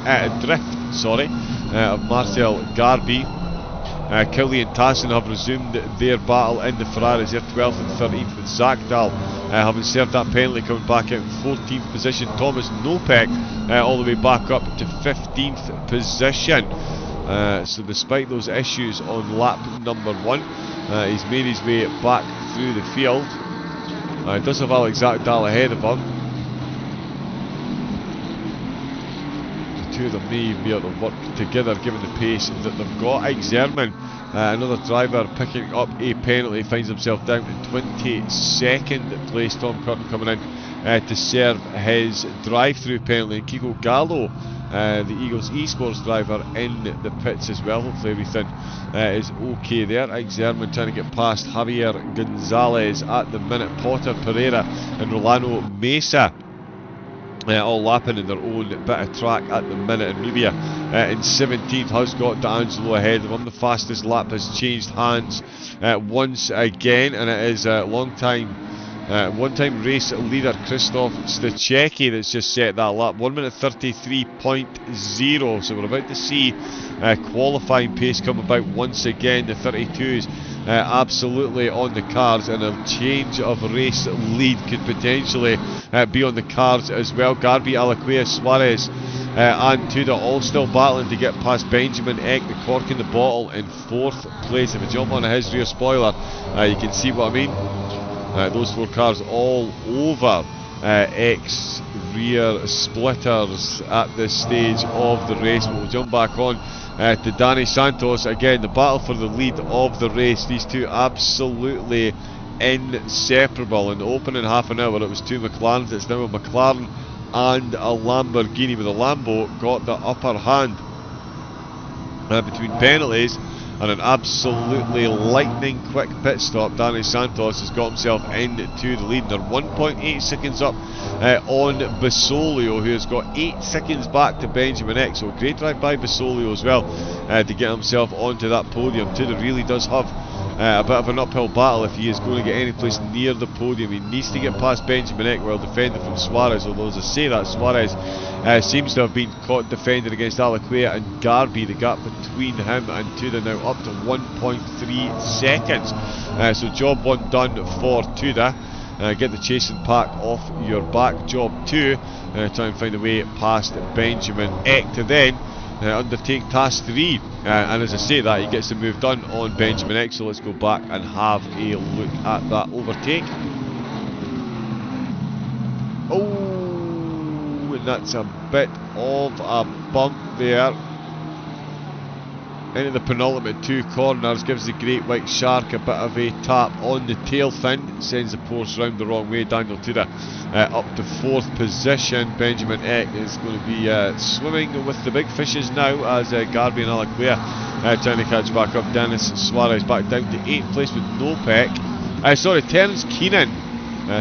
of Marcel Garby. Cowley and Tassin have resumed their battle in the Ferraris. They're 12th and 13th, with Zach Dahl having served that penalty coming back out in 14th position. Thomas Nopek all the way back up to 15th position. So despite those issues on lap number 1, he's made his way back through the field. Does have Alex Dahl ahead of him. The two of them may be able to work together given the pace that they've got. Ike Zerman, another driver picking up a penalty, finds himself down in 22nd place. Tom Curtin coming in to serve his drive-through penalty. And Kiko Gallo, the Eagles eSports driver, in the pits as well. Hopefully everything is okay there. Ike Zerman trying to get past Javier Gonzalez at the minute. Potter, Pereira and Rolando Mesa all lapping in their own bit of track at the minute. And Rubia in 17th has got D'Angelo ahead of him. The fastest lap has changed hands once again, and it is a one-time race leader Christoph Stachecki that's just set that lap. 1 minute 33.0. So we're about to see qualifying pace come about once again. The 32s absolutely on the cards, and a change of race lead could potentially be on the cards as well. Garby, Alaquia, Suarez and Tuda all still battling to get past Benjamin Eck, the cork in the bottle, in 4th place. If I jump on his rear spoiler, you can see what I mean. Those 4 cars all over Eck's rear splitters at this stage of the race. We'll jump back on to Danny Santos. Again, the battle for the lead of the race. These two absolutely inseparable. In the opening half an hour it was 2 McLarens. It's now a McLaren and a Lamborghini, with a Lambo got the upper hand between penalties and an absolutely lightning quick pit stop. Danny Santos has got himself into the lead. They're 1.8 seconds up on Basolio, who has got 8 seconds back to Benjamin Eck. So great drive by Basolio as well to get himself onto that podium. Tuda really does have a bit of an uphill battle if he is going to get any place near the podium. He needs to get past Benjamin Eck while defending from Suarez, although as I say that, Suarez seems to have been caught defending against Alaquia and Garby. The gap between him and Tuda now up to 1.3 seconds. So job 1 done for Tuda. Get the chasing pack off your back. Job 2, try and find a way past Benjamin Eck to then undertake task 3, and as I say that, he gets the move done on Benjamin Eck. So let's go back and have a look at that overtake. Oh, and that's a bit of a bump there into the penultimate 2 corners. Gives the Great White Shark a bit of a tap on the tail fin, sends the Porsche round the wrong way. Daniel Tuda up to 4th position. Benjamin Eck is going to be swimming with the big fishes now, as Garby and Alaquia trying to catch back up. Dennis Suarez back down to 8th place with Nopek. Sorry, Terence Keenan.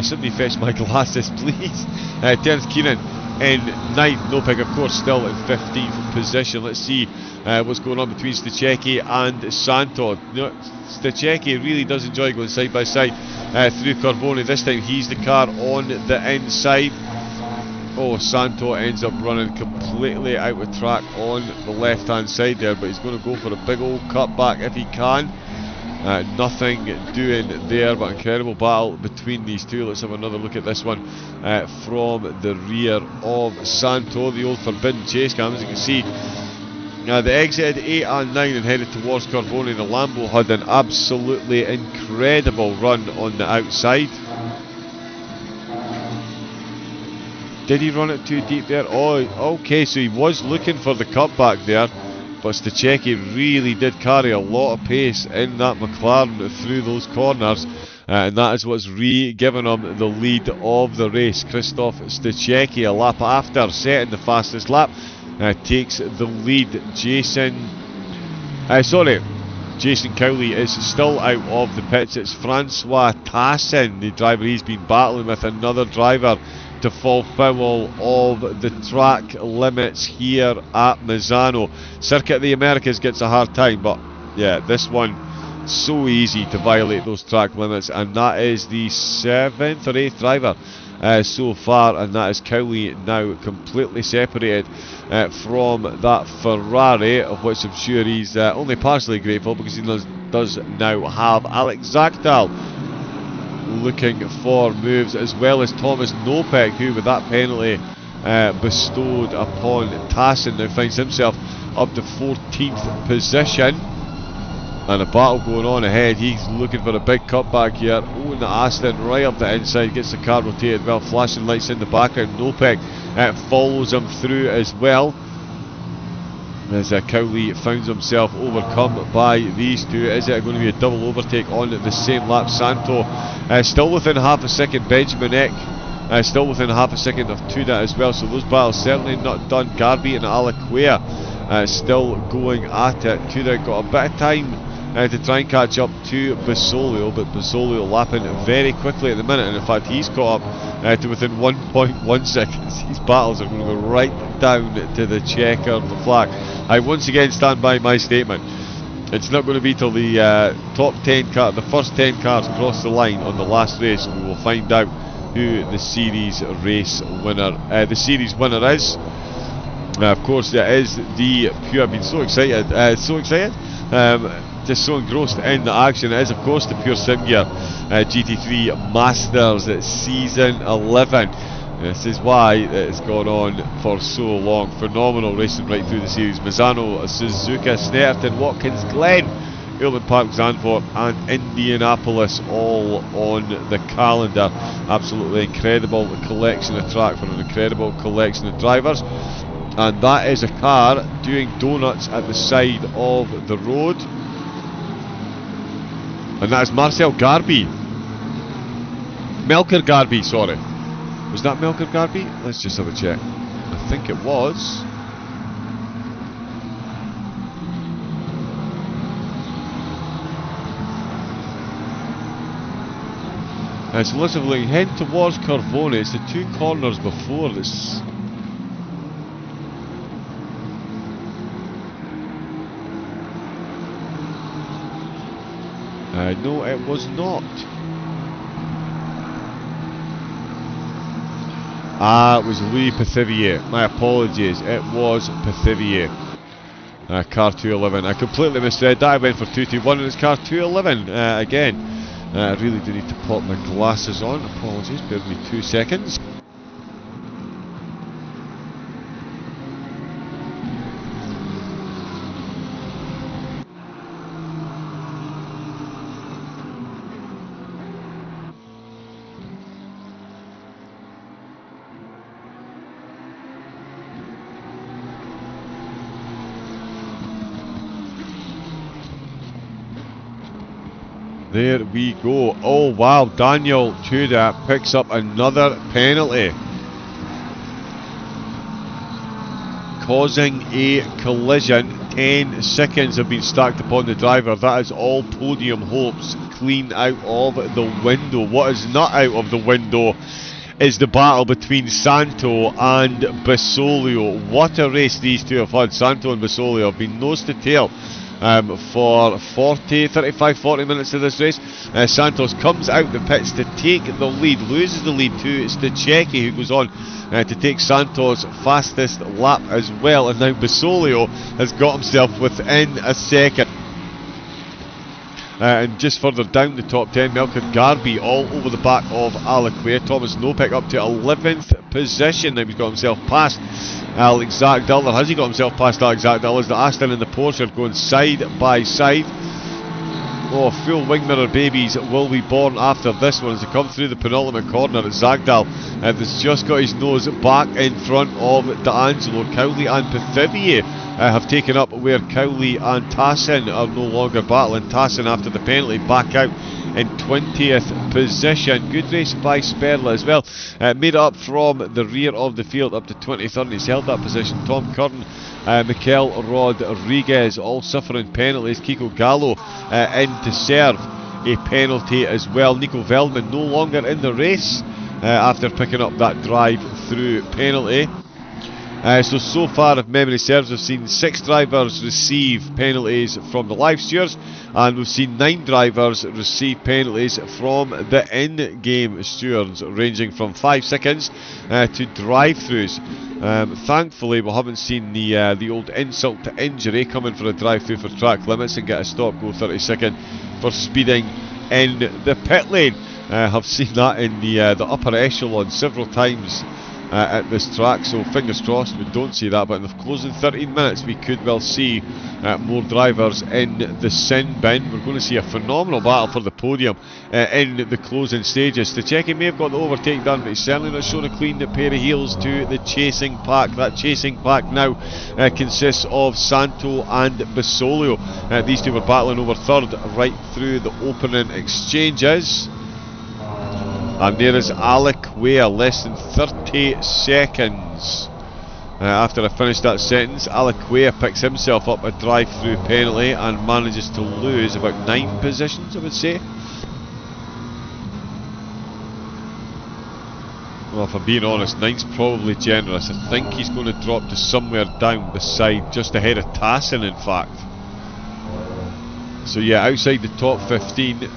Somebody fetch my glasses, please. Terence Keenan in 9th. Nopek, of course, still in 15th position. Let's see what's going on between Stachecki and Santo. Stachecki really does enjoy going side by side through Carboni. This time he's the car on the inside. Oh, Santo ends up running completely out of track on the left hand side there, but he's going to go for a big old cutback if he can. Nothing doing there, but incredible battle between these two. Let's have another look at this one from the rear of Santo. The old forbidden chase cam, as you can see. They exited 8 and 9 and headed towards Carboni. The Lambo had an absolutely incredible run on the outside. Did he run it too deep there? Oh, okay, so he was looking for the cutback there, but Stachecki really did carry a lot of pace in that McLaren through those corners, and that is what's given him the lead of the race. Christoph Stachecki, a lap after setting the fastest lap, takes the lead. Jason Cowley is still out of the pits. It's Francois Tassin, the driver. He's been battling with another driver to fall foul of the track limits here at Misano. Circuit of the Americas gets a hard time, but yeah, this one so easy to violate those track limits, and that is the 7th or 8th driver so far, and that is Cowley now completely separated from that Ferrari, of which I'm sure he's only partially grateful, because he does now have Alex Zagdal looking for moves, as well as Thomas Nopek, who with that penalty bestowed upon Tassin now finds himself up to 14th position, and a battle going on ahead. He's looking for a big cutback here. Oh, the Aston right up the inside, gets the car rotated well, flashing lights in the background. Nopek follows him through as well, as Cowley finds himself overcome by these two. Is it going to be a double overtake on the same lap? Santo still within half a second. Benjamin Eck still within half a second of Tuda as well, so those battles certainly not done. Garby and Alaquia still going at it. Tuda got a bit of time to try and catch up to Basolio, but Basolio lapping very quickly at the minute, and in fact he's caught up to within 1.1 seconds. These battles are going to go right down to the checkered flag. I once again stand by my statement. It's not going to be till the top 10 car, the first 10 cars cross the line on the last race, we will find out who the series race winner, the series winner is. Of course, it is the pure. I've been so excited, just so engrossed in the action. It is, of course, the Pure SimGrid GT3 Masters Season 11. This is why it's gone on for so long. Phenomenal racing right through the series. Misano, Suzuka, Snetterton, Watkins Glen, Oulton Park, Zandvoort and Indianapolis all on the calendar. Absolutely incredible collection of track for an incredible collection of drivers. And that is a car doing donuts at the side of the road, and that is Marcel Garby. Melker Garby, sorry. Was that Melker Garby? Let's just have a check. I think it was. So let's have a look. Head towards Corvone. It's the two corners before this. No, it was not. It was Louis Pithivier. My apologies. It was Pithivier. Car 211. I completely misread that. I went for 221 and it's car 211 again. I really do need to pop my glasses on. Apologies. Bear with me 2 seconds. There we go. Oh wow, Daniel Tuda picks up another penalty, causing a collision. 10 seconds have been stacked upon the driver. That is all podium hopes clean out of the window. What is not out of the window is the battle between Santo and Basolio. What a race these two have had. Santo and Basolio have been nose to tail for 35, 40 minutes of this race. Santos comes out the pits to take the lead, loses the lead to Stachecki, who goes on to take Santos' fastest lap as well, and now Basolio has got himself within a second. And just further down the top 10, Melker Garby all over the back of Alaquia. Thomas Nopek up to 11th position. Now he's got himself past Alex Zagdal. Has he got himself past Alex Zagdal? As the Aston and the Porsche are going side by side. Oh, full wing mirror babies will be born after this one as they come through the penultimate corner at Zagdal. That's just got his nose back in front of D'Angelo. Cowley and Pithivier have taken up where Cowley and Tassin are no longer battling. Tassin, after the penalty, back out in 20th position. Good race by Sperla as well. Made up from the rear of the field up to 23rd. He's held that position. Tom Curran, Mikel Rodriguez all suffering penalties. Kiko Gallo in to serve a penalty as well. Nico Veldman no longer in the race after picking up that drive-through penalty. So far, if memory serves, we've seen 6 drivers receive penalties from the live stewards, and we've seen 9 drivers receive penalties from the in-game stewards, ranging from 5 seconds to drive-throughs. Thankfully, we haven't seen the old insult to injury coming for a drive-through for track limits and get a stop go 30 second for speeding in the pit lane. Have seen that in the upper echelon several times at this track, so fingers crossed we don't see that, but in the closing 13 minutes we could well see more drivers in the sin bin. We're going to see a phenomenal battle for the podium in the closing stages. Stachecki may have got the overtake done, but he's certainly not shown a clean pair of heels to the chasing pack. That chasing pack now consists of Santo and Basolio. These two were battling over third right through the opening exchanges. And there is Alec Ware, less than 30 seconds after I finished that sentence. Alec Ware picks himself up a drive-through penalty and manages to lose about 9 positions, I would say. Well, if I'm being honest, 9's probably generous. I think he's going to drop to somewhere down beside, just ahead of Tassin in fact. So yeah, outside the top 15.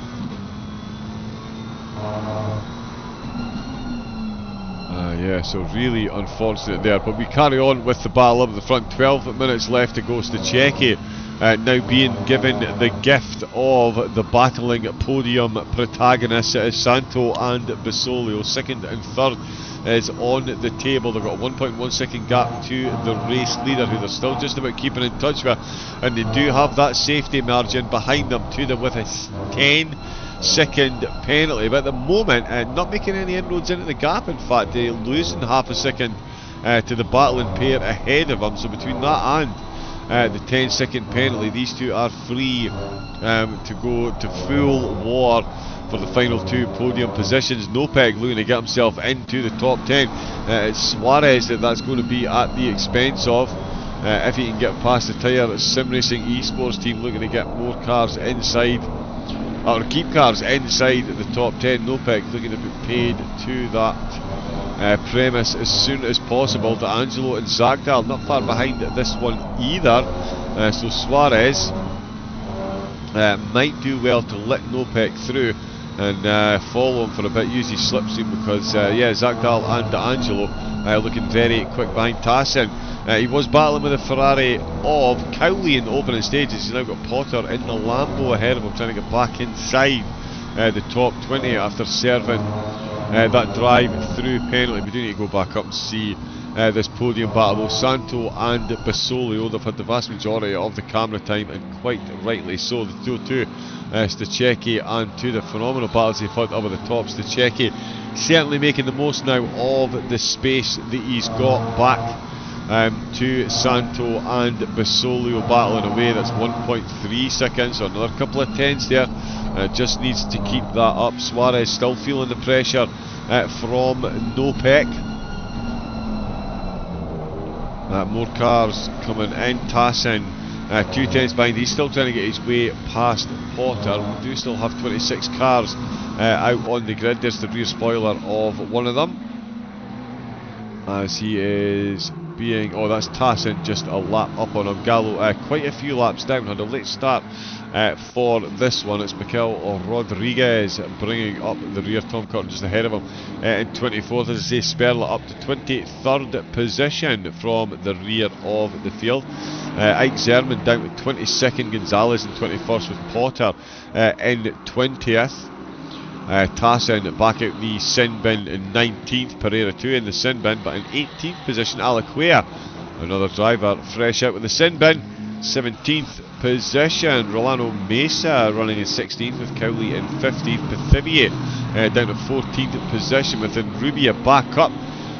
Yeah, so really unfortunate there, but we carry on with the battle up at the front. 12 minutes left to go. Stachecki now being given the gift of the battling podium protagonists. Santo and Basolio, second and third, is on the table. They've got a 1.1 second gap to the race leader, who they're still just about keeping in touch with, and they do have that safety margin behind them to them with a 10-second penalty, but at the moment not making any inroads into the gap. In fact, they're losing half a second to the battling pair ahead of them. So between that and the 10-second penalty, these two are free to go to full war for the final 2 podium positions. Nopeg looking to get himself into the top 10. It's Suarez that's going to be at the expense of, if he can get past the tyre. Sim Racing Esports team looking to get more cars inside, or keep cars inside the top 10. Nopec looking to be paid to that premise as soon as possible. D'Angelo and Zagdal not far behind this one either. So Suarez might do well to let Nopec through and follow him for a bit, use his slipstream, because yeah, Zagdal and D'Angelo looking very quick behind Tassin. He was battling with the Ferrari of Cowley in the opening stages. He's now got Potter in the Lambo ahead of him, trying to get back inside the top 20 after serving that drive-through penalty. We do need to go back up and see this podium battle. Santo and Basolio, they've had the vast majority of the camera time, and quite rightly so. The two Stachecki and two the phenomenal battles they've had over the top. Stachecki certainly making the most now of the space that he's got back to Santo and Basolio battling away. That's 1.3 seconds, so another couple of tens there. Just needs to keep that up. Suarez still feeling the pressure from Nopec. More cars coming in. Tassin 2 tenths behind. He's still trying to get his way past Potter. We do still have 26 cars out on the grid. There's the rear spoiler of one of them, as he is being, oh, that's Tassin just a lap up on him. Gallo quite a few laps down, had a late start for this one. It's Mikel Rodriguez bringing up the rear. Tom Curtin just ahead of him in 24th. As I say, Sperla up to 23rd position from the rear of the field. Ike Zerman down to 22nd, Gonzalez in 21st, with Potter in 20th. Tassin back out the sin bin in 19th, Pereira 2 in the sin bin, but in 18th position Alec Ware, another driver fresh out with the sin bin, 17th position. Rolando Mesa running in 16th with Cowley in 15th. Pithivier down to 14th position, with Rubia back up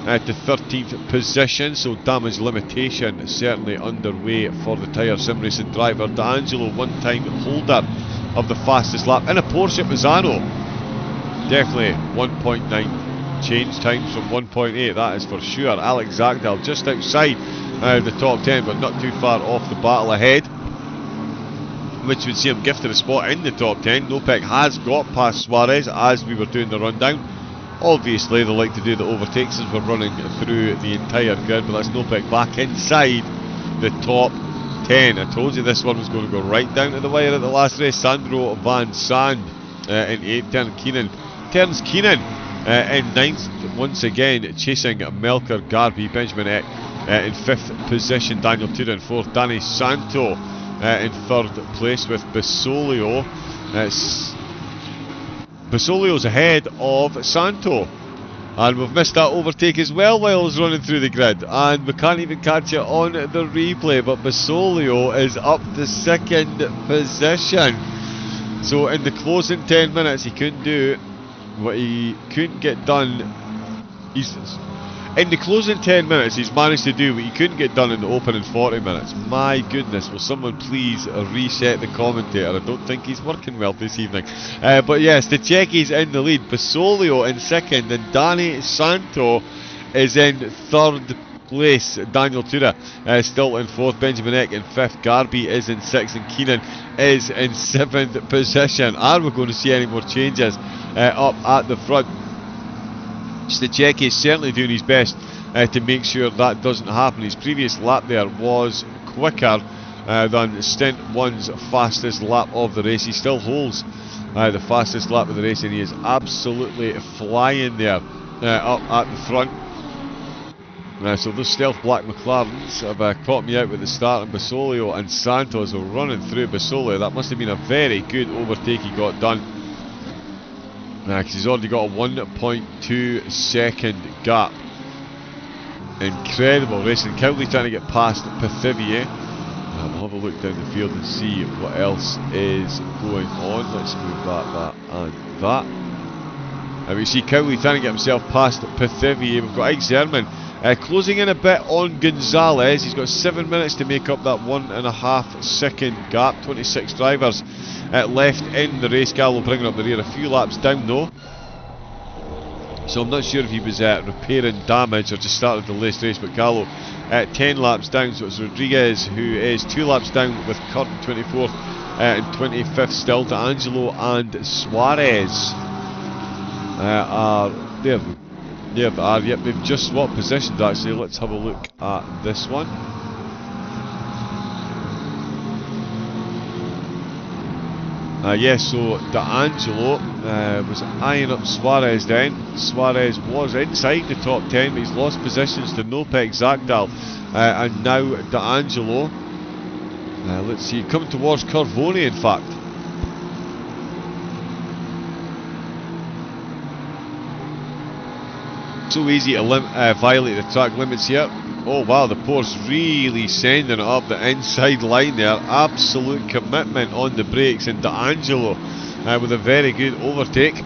to 13th position. So damage limitation certainly underway for the tyre sim racing driver. D'Angelo, one-time holder of the fastest lap in a Porsche Misano. Definitely 1.9 change times from 1.8, that is for sure. Alex Zagdal just outside the top 10, but not too far off the battle ahead, which would see him gifted a spot in the top 10. Nopek has got past Suarez as we were doing the rundown. Obviously they like to do the overtakes as we're running through the entire grid, but that's Nopek back inside the top 10. I told you this one was going to go right down to the wire at the last race. Sandro Van Sand in 8th, Terence Keenan in 9th, once again chasing Melker Garby. Benjamin Eck in 5th position, Daniel Tudor in 4th, Danny Santo in 3rd place with Basolio. Basolio's ahead of Santo, and we've missed that overtake as well while he's running through the grid, and we can't even catch it on the replay, but Basolio is up to 2nd position. So in the closing 10 minutes he couldn't do what he couldn't get done. In the closing 10 minutes he's managed to do what he couldn't get done in the opening 40 minutes. My goodness, will someone please reset the commentator? I don't think he's working well this evening. But yes, the Czechie's in the lead, Basolio in 2nd, and Danny Santo is in 3rd place. Daniel Tudor still in 4th, Benjamin Eck in 5th, Garby is in 6th, and Keenan is in 7th position. Are we going to see any more changes up at the front? Stachecki is certainly doing his best to make sure that doesn't happen. His previous lap there was quicker than Stint 1's fastest lap of the race. He still holds the fastest lap of the race, and he is absolutely flying there up at the front. So those stealth black McLarens have caught me out with the start, and Basolio and Santos are running through Basolio. That must have been a very good overtake he got done, because he's already got a 1.2 second gap. Incredible racing. Cowley trying to get past Pithivier. We'll have a look down the field and see what else is going on. Let's move that and that. We see Cowley trying to get himself past Pithivier. We've got Ike Zerman closing in a bit on Gonzalez. He's got 7 minutes to make up that 1.5 second gap. 26 drivers left in the race. Gallo bringing up the rear, a few laps down though, so I'm not sure if he was repairing damage or just started the last race, but Gallo 10 laps down, so it's Rodriguez who is 2 laps down with Curtin 24th and 25th still. D'Angelo and Suarez are there. There they are. Yep, they've just swapped positions actually. Let's have a look at this one. Yes, so D'Angelo was eyeing up Suarez then. Suarez was inside the top 10, but he's lost positions to Nopek, Zagdal, and now D'Angelo. Let's see, coming towards Corvone in fact. So easy to violate the track limits here. Oh wow, the Porsche really sending it up the inside line there. Absolute commitment on the brakes, and D'Angelo with a very good overtake.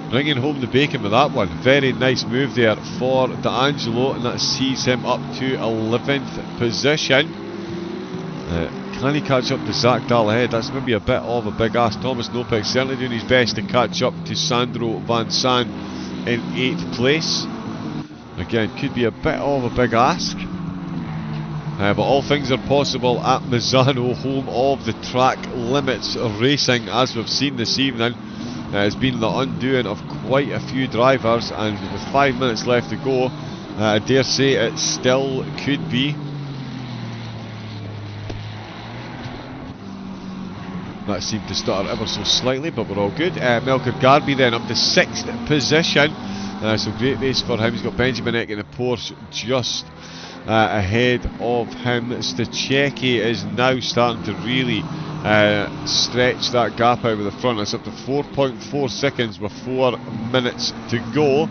Bringing home the bacon with that one. Very nice move there for D'Angelo, and that sees him up to 11th position. Can he catch up to Zagdal ahead? That's maybe a bit of a big ask. Thomas Nopek certainly doing his best to catch up to Sandro Van Sand in 8th place. Again, could be a bit of a big ask, but all things are possible at Misano, home of the track limits of racing. As we've seen this evening, has been the undoing of quite a few drivers, and with 5 minutes left to go, I dare say it still could be. That seemed to stutter ever so slightly, but we're all good. Melker Garby then up to 6th position. So great race for him. He's got Benjamin Eck in the Porsche just ahead of him. Stachecki is now starting to really stretch that gap out with the front. It's up to 4.4 seconds with 4 minutes to go.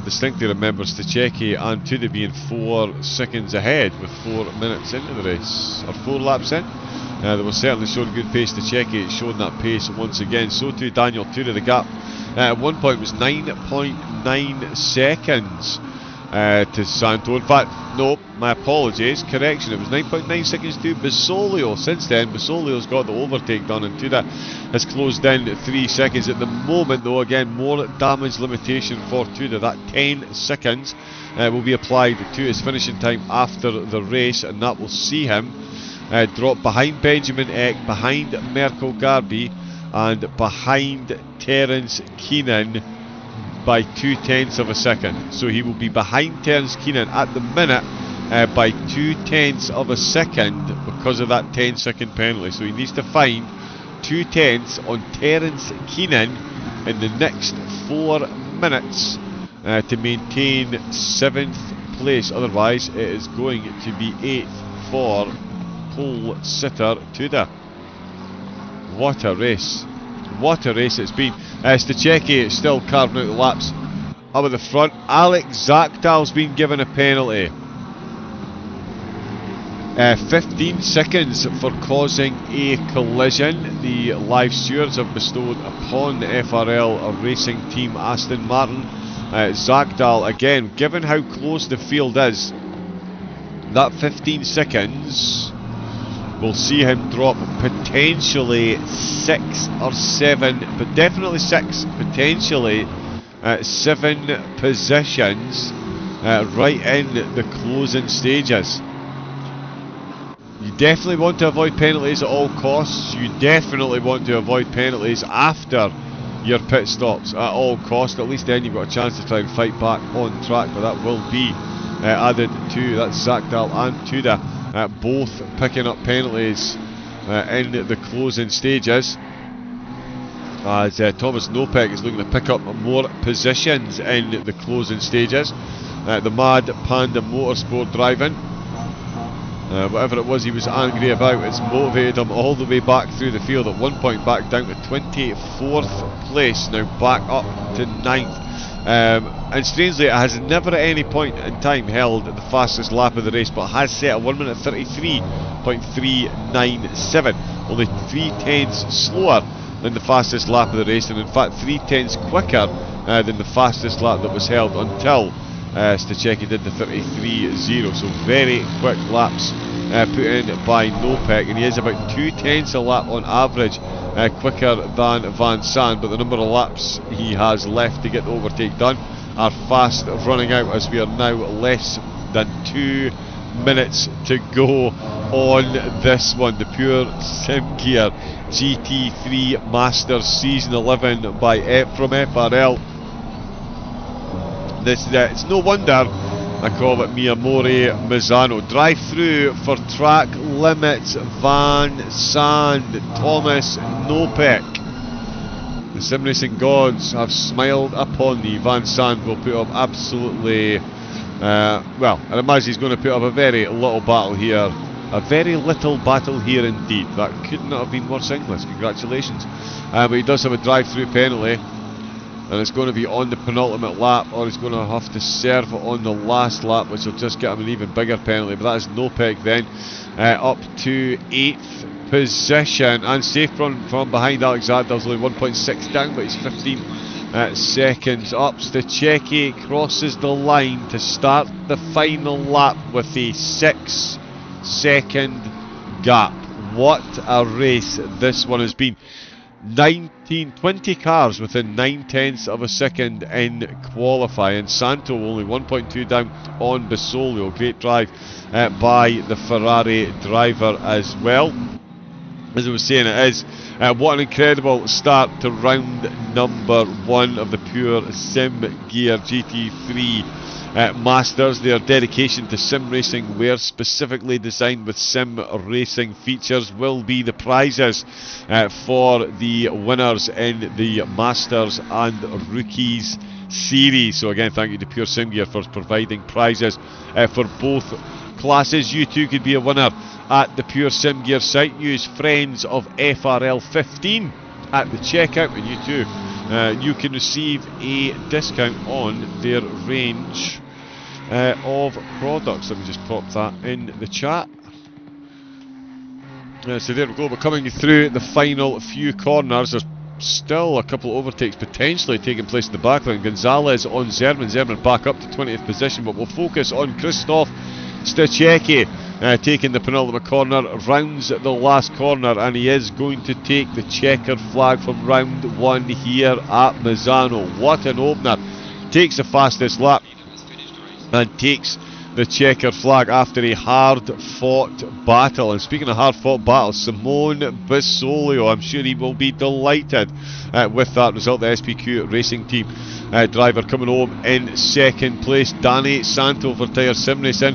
Distinctly remembers Stachecki and Tuda being 4 seconds ahead with 4 minutes into the race, or 4 laps in. They were certainly showing good pace. Stachecki showing that pace once again. So too Daniel Tuda. The gap at one point was 9.9 seconds to Santo. In fact, no, my apologies, correction, it was 9.9 seconds to Basolio. Since then, Basolio's got the overtake done and Tuda has closed in 3 seconds. At the moment though, again, more damage limitation for Tuda. That 10 seconds will be applied to his finishing time after the race, and that will see him drop behind Benjamin Eck, behind Merkel Garby and behind Terence Keenan by 0.2 of a second. So he will be behind Terence Keenan at the minute by 0.2 of a second because of that 10-second penalty. So he needs to find 0.2 on Terence Keenan in the next 4 minutes to maintain 7th place. Otherwise it is going to be 8th for pole sitter Tuda. What a race. What a race it's been. Stachecki still carving out the laps up at the front. Alex Zakdal's been given a penalty. 15 seconds for causing a collision. The live stewards have bestowed upon the FRL racing team Aston Martin. Zakdal, again, given how close the field is, that 15 seconds will see him drop potentially 6 or 7, but definitely 6, potentially 7 positions right in the closing stages. You definitely want to avoid penalties at all costs. You definitely want to avoid penalties after your pit stops at all costs. At least then you've got a chance to try and fight back on track, but that will be added to. That's Zakdal and Tuda. Both picking up penalties in the closing stages, as Thomas Nopek is looking to pick up more positions in the closing stages. The Mad Panda Motorsport driving, whatever it was he was angry about, it's motivated him all the way back through the field. At one point back down to 24th place, now back up to 9th. And strangely, it has never at any point in time held the fastest lap of the race, but has set a 1 minute 33.397, only 0.3 slower than the fastest lap of the race, and in fact 0.3 quicker than the fastest lap that was held until Stachecki did the 33.0. So very quick laps put in by Nopek, and he is about 0.2 a lap on average quicker than Van Sant, but the number of laps he has left to get the overtake done are fast running out, as we are now less than 2 minutes to go on this one. The Pure SimGear GT3 Masters Season 11 from FRL. It's no wonder I call it Miyamori Misano. Drive through for track limits Van Sant, Thomas Nopek. The sim racing gods have smiled upon thee. Van Sant will put up absolutely, well, I imagine he's going to put up a very little battle here. A very little battle here indeed. That could not have been worse English. Congratulations. But he does have a drive-through penalty, and it's going to be on the penultimate lap, or he's going to have to serve it on the last lap, which will just get him an even bigger penalty. But that is Nopek then, up to 8th position, and safe from behind. Alex Zakdal's only 1.6 down, but he's 15 seconds up. Stachecki crosses the line to start the final lap with a 6-second gap. What a race this one has been. 20 cars within 0.9 of a second in qualifying. Santo only 1.2 down on Basolio. Great drive by the Ferrari driver as well. As I was saying, it is what an incredible start to round number 1 of the Pure SimGear GT3 Masters. Their dedication to sim racing, where specifically designed with sim racing features, will be the prizes for the winners in the Masters and Rookies series. So again, thank you to Pure SimGear for providing prizes for both classes. You too could be a winner at the Pure SimGear site. Use Friends of FRL 15 at the checkout, and you too you can receive a discount on their range of products. Let me just pop that in the chat. So there we go, we're coming through the final few corners. There's still a couple of overtakes potentially taking place in the background. Gonzalez on Zerman, Zerman back up to 20th position, but we'll focus on Christoph Stachecki taking the penultimate corner, rounds the last corner, and he is going to take the checkered flag from round 1 here at Misano. What an opener. Takes the fastest lap and takes the checkered flag after a hard-fought battle. And speaking of hard-fought battles, Simone Bisolio, I'm sure he will be delighted with that result. The SPQ Racing Team driver coming home in second place. Danny Santo for Tire Sim Racing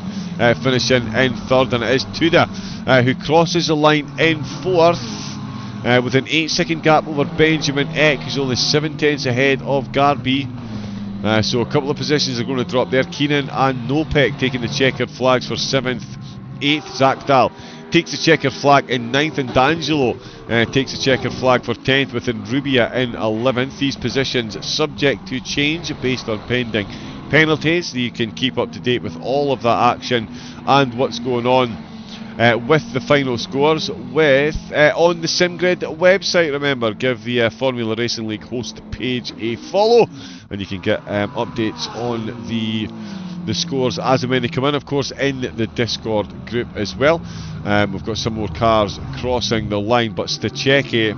finishing in third, and it is Tuda who crosses the line in fourth with an 8-second gap over Benjamin Eck, who's only 7 tenths ahead of Garby. So a couple of positions are going to drop there. Keenan and Nopek taking the checkered flags for 7th, 8th. Zach Dahl takes the checkered flag in 9th, and D'Angelo takes the checkered flag for 10th, with Rubia in 11th. These positions subject to change based on pending penalties. You can keep up to date with all of that action and what's going on with the final scores with on the SimGrid website. Remember, give the Formula Racing League host page a follow, and you can get updates on the scores as and when they come in, of course, in the Discord group as well. We've got some more cars crossing the line, but Stachecki,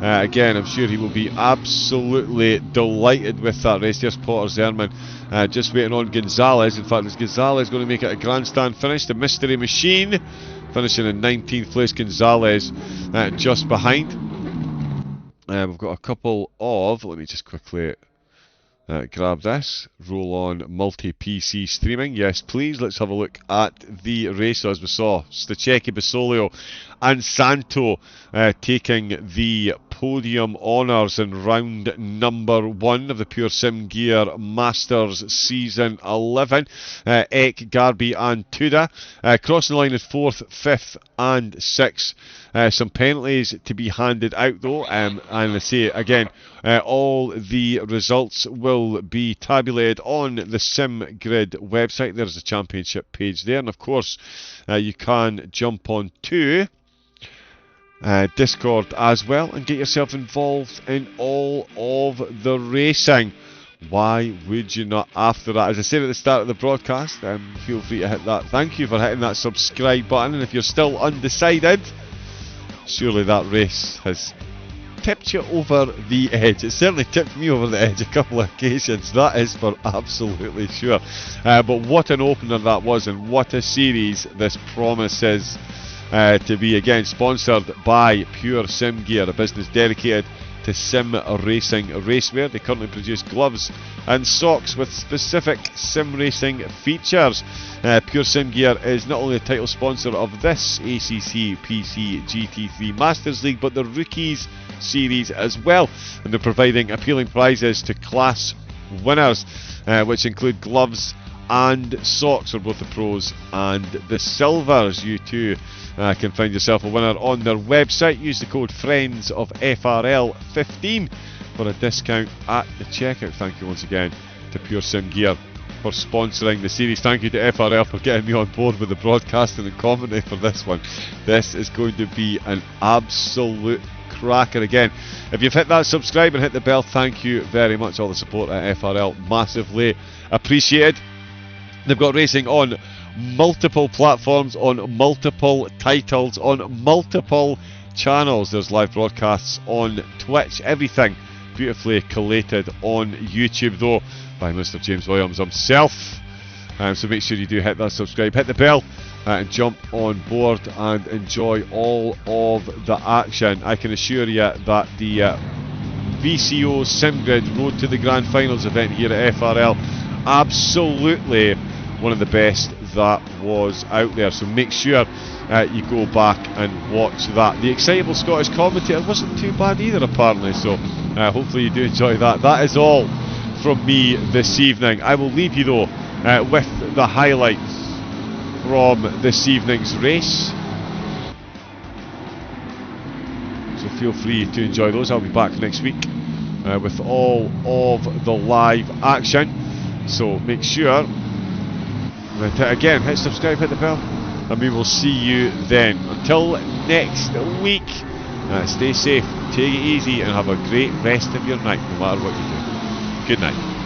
again, I'm sure he will be absolutely delighted with that race. Here's Potter Zerman just waiting on Gonzalez. In fact, is Gonzalez going to make it a grandstand finish? The Mystery Machine finishing in 19th place. Gonzalez just behind. We've got a couple of, let me just quickly grab this, roll on multi-PC streaming. Yes, please, let's have a look at the race. As we saw, Stachecki, Bisolio and Santo taking the podium honours in round number 1 of the Pure Sim Gear Masters Season 11. Eck, Garby and Tuda crossing the line in 4th, 5th and 6th. Some penalties to be handed out though, and I say again, all the results will be tabulated on the SimGrid website. There's the championship page there, and of course you can jump on to Discord as well and get yourself involved in all of the racing. Why would you not after that? As I said at the start of the broadcast, feel free to hit that. Thank you for hitting that subscribe button, and if you're still undecided, surely that race has tipped you over the edge. It certainly tipped me over the edge a couple of occasions, that is for absolutely sure. But what an opener that was, and what a series this promises to be. Again, sponsored by Pure Sim Gear, a business dedicated to sim racing racewear. They currently produce gloves and socks with specific sim racing features. Pure Sim Gear is not only the title sponsor of this ACC PC GT3 Masters League, but the Rookies Series as well, and they're providing appealing prizes to class winners, which include gloves and socks for both the pros and the silvers. You too can find yourself a winner on their website. Use the code FRIENDS of FRL15 for a discount at the checkout. Thank you once again to Pure Sim Gear for sponsoring the series. Thank you to FRL for getting me on board with the broadcasting and commentary for this one. This is going to be an absolute cracker. Again, if you've hit that subscribe and hit the bell, thank you very much. All the support at FRL, massively appreciated. They've got racing on multiple platforms, on multiple titles, on multiple channels. There's live broadcasts on Twitch, everything beautifully collated on YouTube though by Mr. James Williams himself. So make sure you do hit that subscribe, hit the bell, and jump on board and enjoy all of the action. I can assure you that the VCO SimGrid Road to the Grand Finals event here at FRL, absolutely one of the best that was out there. So make sure you go back and watch that. The excitable Scottish commentator wasn't too bad either apparently, so hopefully you do enjoy that. That is all from me this evening. I will leave you though with the highlights from this evening's race, so feel free to enjoy those. I'll be back next week with all of the live action. So make sure that again, hit subscribe, hit the bell, and we will see you then. Until next week, stay safe, take it easy, and have a great rest of your night, no matter what you do. Good night.